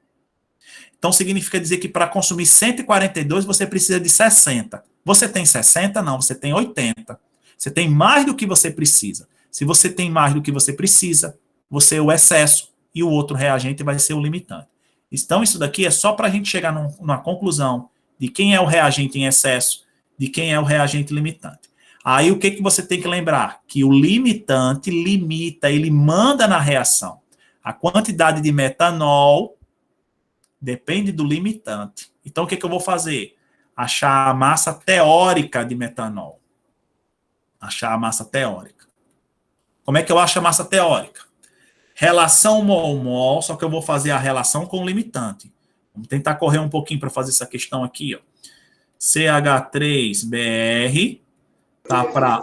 Então, significa dizer que para consumir 142, você precisa de 60. Você tem 60? Não, você tem 80. Você tem mais do que você precisa. Se você tem mais do que você precisa, você é o excesso e o outro reagente vai ser o limitante. Então, isso daqui é só para a gente chegar numa conclusão de quem é o reagente em excesso, de quem é o reagente limitante. Aí, o que você tem que lembrar? Que o limitante limita, ele manda na reação. A quantidade de metanol depende do limitante. Então, o que eu vou fazer? Achar a massa teórica de metanol. Achar a massa teórica. Como é que eu acho a massa teórica? Relação mol-mol, só que eu vou fazer a relação com o limitante. Vamos tentar correr um pouquinho para fazer essa questão aqui, ó. CH3BR tá para...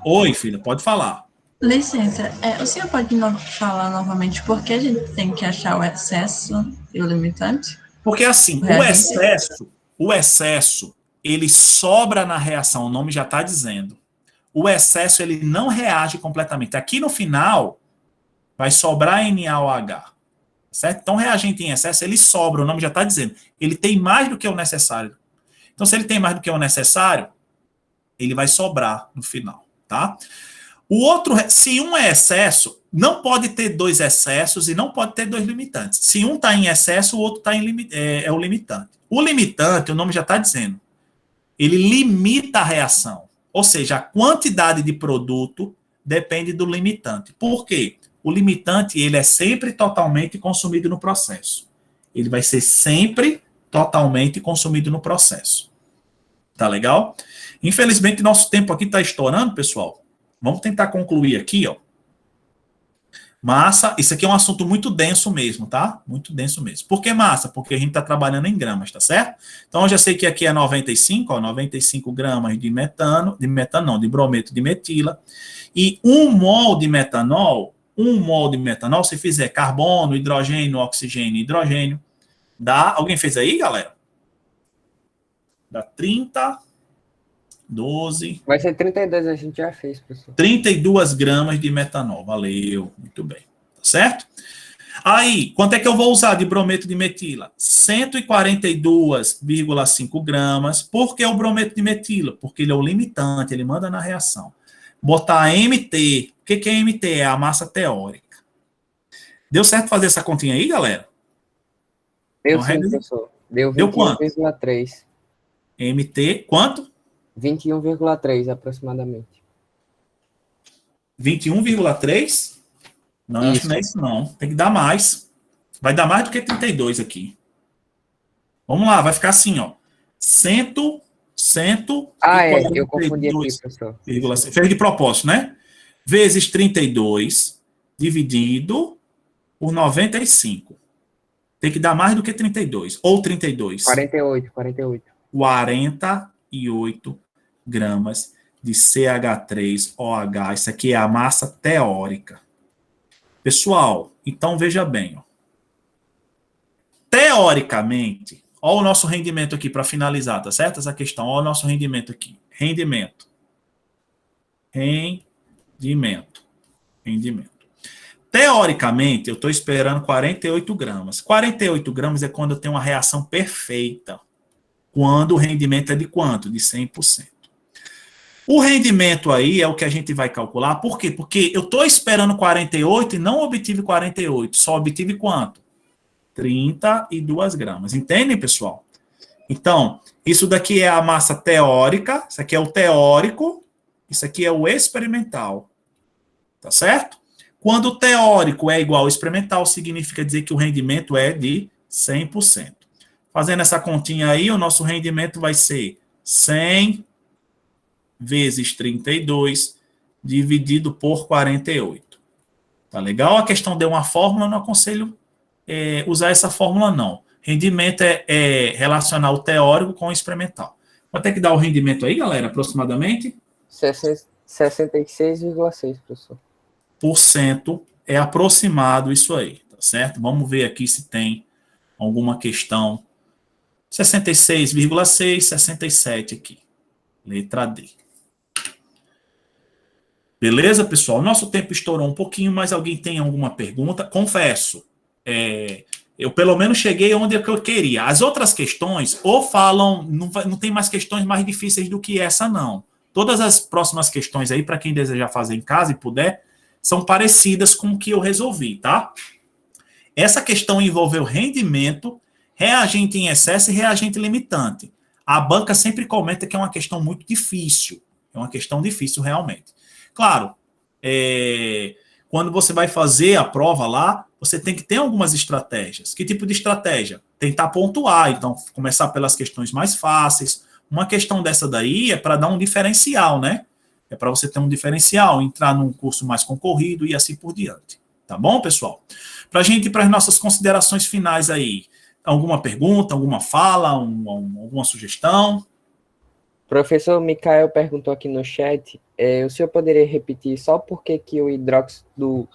Oi, filha, pode falar. Licença, o senhor pode falar novamente por que a gente tem que achar o excesso e o limitante? Porque assim, o excesso, ele sobra na reação, o nome já está dizendo. O excesso, ele não reage completamente. Aqui no final, vai sobrar NaOH. Certo? Então, reagente em excesso, ele sobra, o nome já está dizendo. Ele tem mais do que o necessário. Então, se ele tem mais do que o necessário, ele vai sobrar no final, tá? O outro, se um é excesso, não pode ter dois excessos e não pode ter dois limitantes. Se um está em excesso, o outro está é o limitante. O limitante, o nome já está dizendo, ele limita a reação. Ou seja, a quantidade de produto depende do limitante. Por quê? O limitante, ele é sempre totalmente consumido no processo. Ele vai ser sempre totalmente consumido no processo. Tá legal? Infelizmente, nosso tempo aqui está estourando, pessoal. Vamos tentar concluir aqui, ó. Massa, isso aqui é um assunto muito denso mesmo, tá? Muito denso mesmo. Por que massa? Porque a gente está trabalhando em gramas, tá certo? Então, eu já sei que aqui é 95, ó, 95 gramas de de brometo de metila. E 1 mol de metanol, se fizer carbono, hidrogênio, oxigênio e hidrogênio, dá... Alguém fez aí, galera? Dá 30... 12. Vai ser 32, a gente já fez, pessoal. 32 gramas de metanol. Valeu. Muito bem. Tá certo? Aí, quanto é que eu vou usar de brometo de metila? 142,5 gramas. Por que o brometo de metila? Porque ele é o limitante, ele manda na reação. Botar MT. O que é MT? É a massa teórica. Deu certo fazer essa continha aí, galera? Deu sim, professor. Deu quanto? 21,3. MT, quanto? 21,3 aproximadamente. 21,3? Não, eu acho que não é Isso. isso não. Tem que dar mais. Vai dar mais do que 32 aqui. Vamos lá, vai ficar assim, ó. 100 Ah, e eu confundi aqui, 42,6. professor. Fez de propósito, né? Vezes 32 dividido por 95. Tem que dar mais do que 32. Ou 32. 48. 48 gramas de CH3OH. Isso aqui é a massa teórica. Pessoal, então veja bem. Ó. Teoricamente, olha o nosso rendimento aqui para finalizar, tá certo? Essa questão, olha o nosso rendimento aqui. Rendimento. Teoricamente, eu estou esperando 48 gramas. 48 gramas é quando eu tenho uma reação perfeita. Quando o rendimento é de quanto? De 100%. O rendimento aí é o que a gente vai calcular. Por quê? Porque eu estou esperando 48 e não obtive 48. Só obtive quanto? 32 gramas. Entendem, pessoal? Então, isso daqui é a massa teórica. Isso aqui é o teórico. Isso aqui é o experimental. Tá certo? Quando o teórico é igual ao experimental, significa dizer que o rendimento é de 100%. Fazendo essa continha aí, o nosso rendimento vai ser 100 vezes 32 dividido por 48. Tá legal? A questão deu uma fórmula, não aconselho usar essa fórmula, não. Rendimento é relacionar o teórico com o experimental. Vai ter que dar o rendimento aí, galera, aproximadamente? 66,6, professor. % é aproximado isso aí, tá certo? Vamos ver aqui se tem alguma questão. 66,6, 67 aqui. Letra D. Beleza, pessoal? Nosso tempo estourou um pouquinho, mas alguém tem alguma pergunta? Confesso, eu pelo menos cheguei onde eu queria. As outras questões, ou falam, não tem mais questões mais difíceis do que essa, não. Todas as próximas questões aí, para quem desejar fazer em casa e puder, são parecidas com o que eu resolvi, tá? Essa questão envolveu rendimento, reagente em excesso e reagente limitante. A banca sempre comenta que é uma questão muito difícil. É uma questão difícil, realmente. Claro, quando você vai fazer a prova lá, você tem que ter algumas estratégias. Que tipo de estratégia? Tentar pontuar. Então, começar pelas questões mais fáceis. Uma questão dessa daí é para dar um diferencial, né? É para você ter um diferencial, entrar num curso mais concorrido e assim por diante. Tá bom, pessoal? Para a gente ir para as nossas considerações finais aí. Alguma pergunta, alguma fala, alguma sugestão? Professor Mikael perguntou aqui no chat, o senhor poderia repetir só por que o hidróxido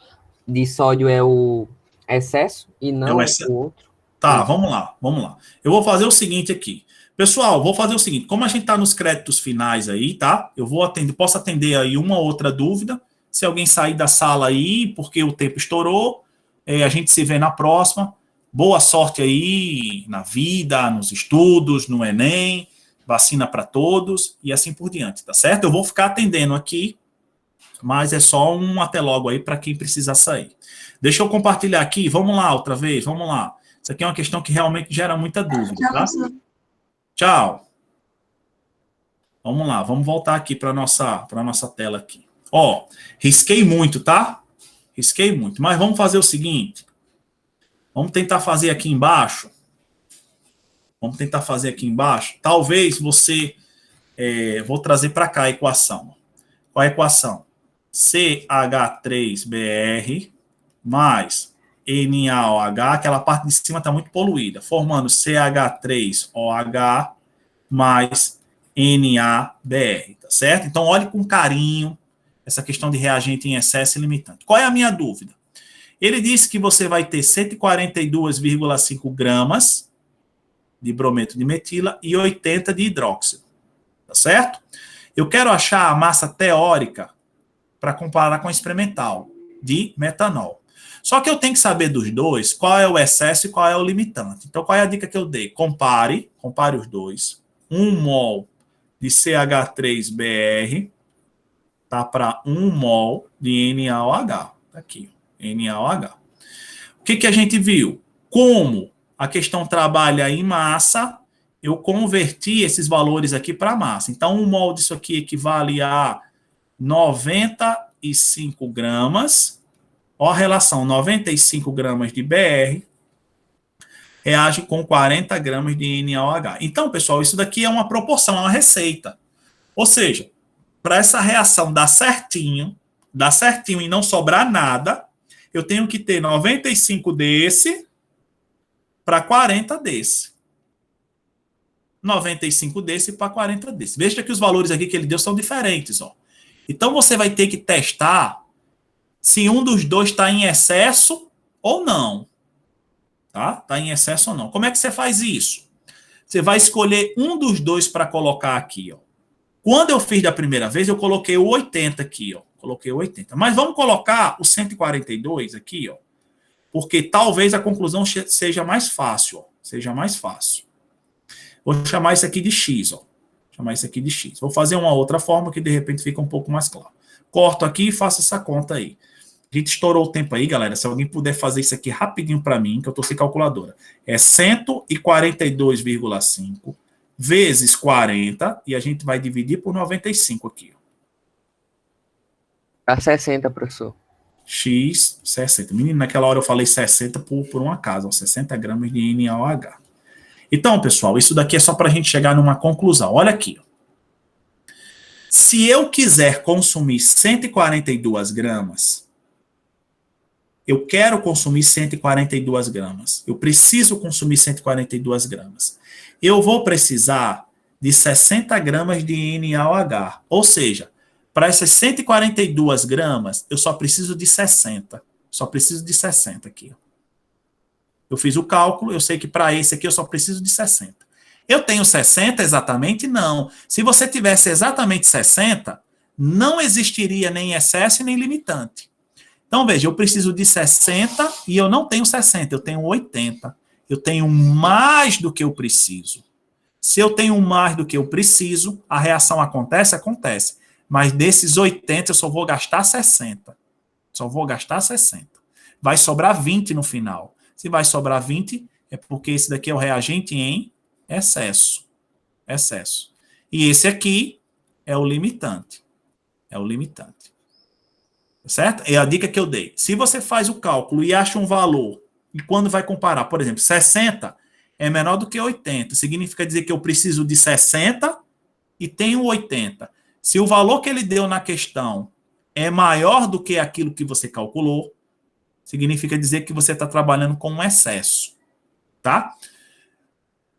de sódio é o excesso e não o outro? Tá, vamos lá. Eu vou fazer o seguinte aqui. Pessoal, vou fazer o seguinte, como a gente está nos créditos finais aí, tá? Eu posso atender aí uma outra dúvida. Se alguém sair da sala aí, porque o tempo estourou, a gente se vê na próxima. Boa sorte aí na vida, nos estudos, no Enem, vacina para todos e assim por diante, tá certo? Eu vou ficar atendendo aqui, mas é só um até logo aí para quem precisar sair. Deixa eu compartilhar aqui, vamos lá outra vez, vamos lá. Isso aqui é uma questão que realmente gera muita dúvida, tá? Tchau. Vamos lá, vamos voltar aqui para nossa tela aqui. Ó, risquei muito, tá? Risquei muito, mas vamos fazer o seguinte. Vamos tentar fazer aqui embaixo. Talvez você... vou trazer para cá a equação. Qual é a equação? CH3BR mais NaOH, aquela parte de cima está muito poluída, formando CH3OH mais NaBr, tá certo? Então, olhe com carinho essa questão de reagente em excesso e limitante. Qual é a minha dúvida? Ele disse que você vai ter 142,5 gramas de brometo de metila e 80 de hidróxido, tá certo? Eu quero achar a massa teórica para comparar com a experimental de metanol. Só que eu tenho que saber dos dois qual é o excesso e qual é o limitante. Então, qual é a dica que eu dei? Compare os dois. 1 mol de CH3BR tá para 1 mol de NaOH. Tá aqui, NaOH. O que a gente viu? Como a questão trabalha em massa eu converti esses valores aqui para massa. Então, 1 mol disso aqui equivale a 95 gramas. Ó a relação, 95 gramas de BR reage com 40 gramas de NaOH. Então, pessoal, isso daqui é uma proporção, é uma receita. Ou seja, para essa reação dar certinho e não sobrar nada, eu tenho que ter 95 desse para 40 desse. 95 desse para 40 desse. Veja que os valores aqui que ele deu são diferentes. Ó. Então, você vai ter que testar se um dos dois está em excesso ou não. Tá? Está em excesso ou não. Como é que você faz isso? Você vai escolher um dos dois para colocar aqui. Ó. Quando eu fiz da primeira vez, eu coloquei o 80 aqui. Ó. Coloquei o 80. Mas vamos colocar o 142 aqui, ó, porque talvez a conclusão seja mais fácil. Ó. Seja mais fácil. Vou chamar isso aqui de X. Ó. Chamar isso aqui de X. Vou fazer uma outra forma que de repente fica um pouco mais claro. Corto aqui e faço essa conta aí. A gente estourou o tempo aí, galera. Se alguém puder fazer isso aqui rapidinho para mim, que eu estou sem calculadora. É 142,5 vezes 40, e a gente vai dividir por 95 aqui. Dá 60, professor. X, 60. Menino, naquela hora eu falei 60 por um acaso. Ó, 60 gramas de NaOH. Então, pessoal, isso daqui é só para a gente chegar numa conclusão. Olha aqui. Ó. Se eu quiser consumir 142 gramas... Eu quero consumir 142 gramas. Eu preciso consumir 142 gramas. Eu vou precisar de 60 gramas de NaOH. Ou seja, para essas 142 gramas, eu só preciso de 60. Só preciso de 60 aqui. Eu fiz o cálculo, eu sei que para esse aqui eu só preciso de 60. Eu tenho 60 exatamente? Não. Se você tivesse exatamente 60, não existiria nem excesso e nem limitante. Então, veja, eu preciso de 60 e eu não tenho 60, eu tenho 80. Eu tenho mais do que eu preciso. Se eu tenho mais do que eu preciso, a reação acontece? Acontece. Mas desses 80, eu só vou gastar 60. Só vou gastar 60. Vai sobrar 20 no final. Se vai sobrar 20, é porque esse daqui é o reagente em excesso. Excesso. E esse aqui é o limitante. É o limitante. Certo? É a dica que eu dei. Se você faz o cálculo e acha um valor, e quando vai comparar, por exemplo, 60 é menor do que 80, significa dizer que eu preciso de 60 e tenho 80. Se o valor que ele deu na questão é maior do que aquilo que você calculou, significa dizer que você está trabalhando com um excesso. Tá?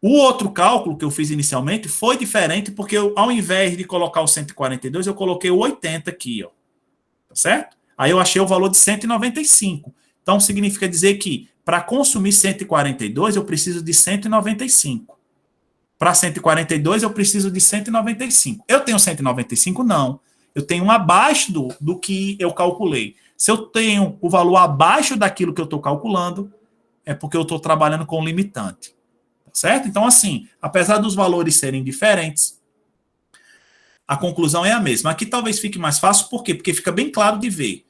O outro cálculo que eu fiz inicialmente foi diferente, porque eu, ao invés de colocar o 142, eu coloquei o 80 aqui, ó. Tá certo? Aí eu achei o valor de 195. Então, significa dizer que para consumir 142, eu preciso de 195. Para 142, eu preciso de 195. Eu tenho 195? Não. Eu tenho um abaixo do que eu calculei. Se eu tenho o valor abaixo daquilo que eu estou calculando, é porque eu estou trabalhando com limitante. Tá certo? Então, assim, apesar dos valores serem diferentes, a conclusão é a mesma. Aqui talvez fique mais fácil, por quê? Porque fica bem claro de ver.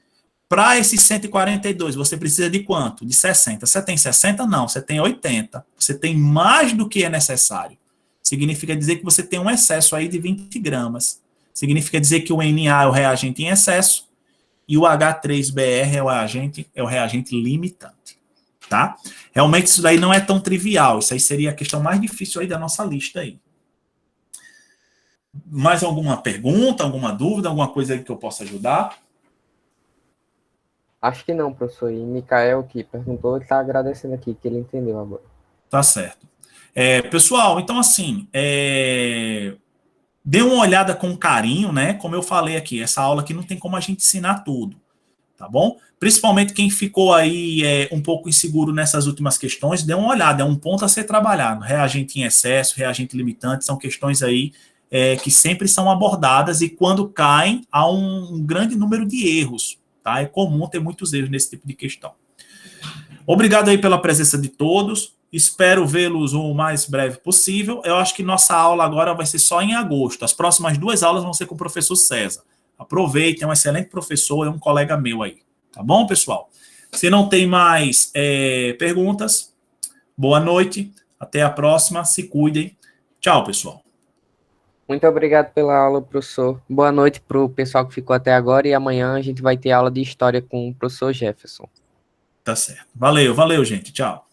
Para esses 142, você precisa de quanto? De 60. Você tem 60? Não, você tem 80. Você tem mais do que é necessário. Significa dizer que você tem um excesso aí de 20 gramas. Significa dizer que o Na é o reagente em excesso e o H3BR é o reagente limitante. Tá? Realmente isso daí não é tão trivial. Isso aí seria a questão mais difícil aí da nossa lista aí. Mais alguma pergunta, alguma dúvida, alguma coisa aí que eu possa ajudar? Acho que não, professor. E Mikael, que perguntou, ele está agradecendo aqui, que ele entendeu agora. Tá certo. Pessoal, então assim, dê uma olhada com carinho, né? Como eu falei aqui, essa aula aqui não tem como a gente ensinar tudo, tá bom? Principalmente quem ficou aí um pouco inseguro nessas últimas questões, dê uma olhada, é um ponto a ser trabalhado. Reagente em excesso, reagente limitante, são questões aí que sempre são abordadas e quando caem, há um grande número de erros. Tá? É comum ter muitos erros nesse tipo de questão. Obrigado aí pela presença de todos. Espero vê-los o mais breve possível. Eu acho que nossa aula agora vai ser só em agosto. As próximas 2 aulas vão ser com o professor César. Aproveitem, é um excelente professor, é um colega meu aí. Tá bom, pessoal? Se não tem mais perguntas, boa noite. Até a próxima. Se cuidem. Tchau, pessoal. Muito obrigado pela aula, professor. Boa noite para o pessoal que ficou até agora e amanhã a gente vai ter aula de história com o professor Jefferson. Tá certo. Valeu, valeu, gente. Tchau.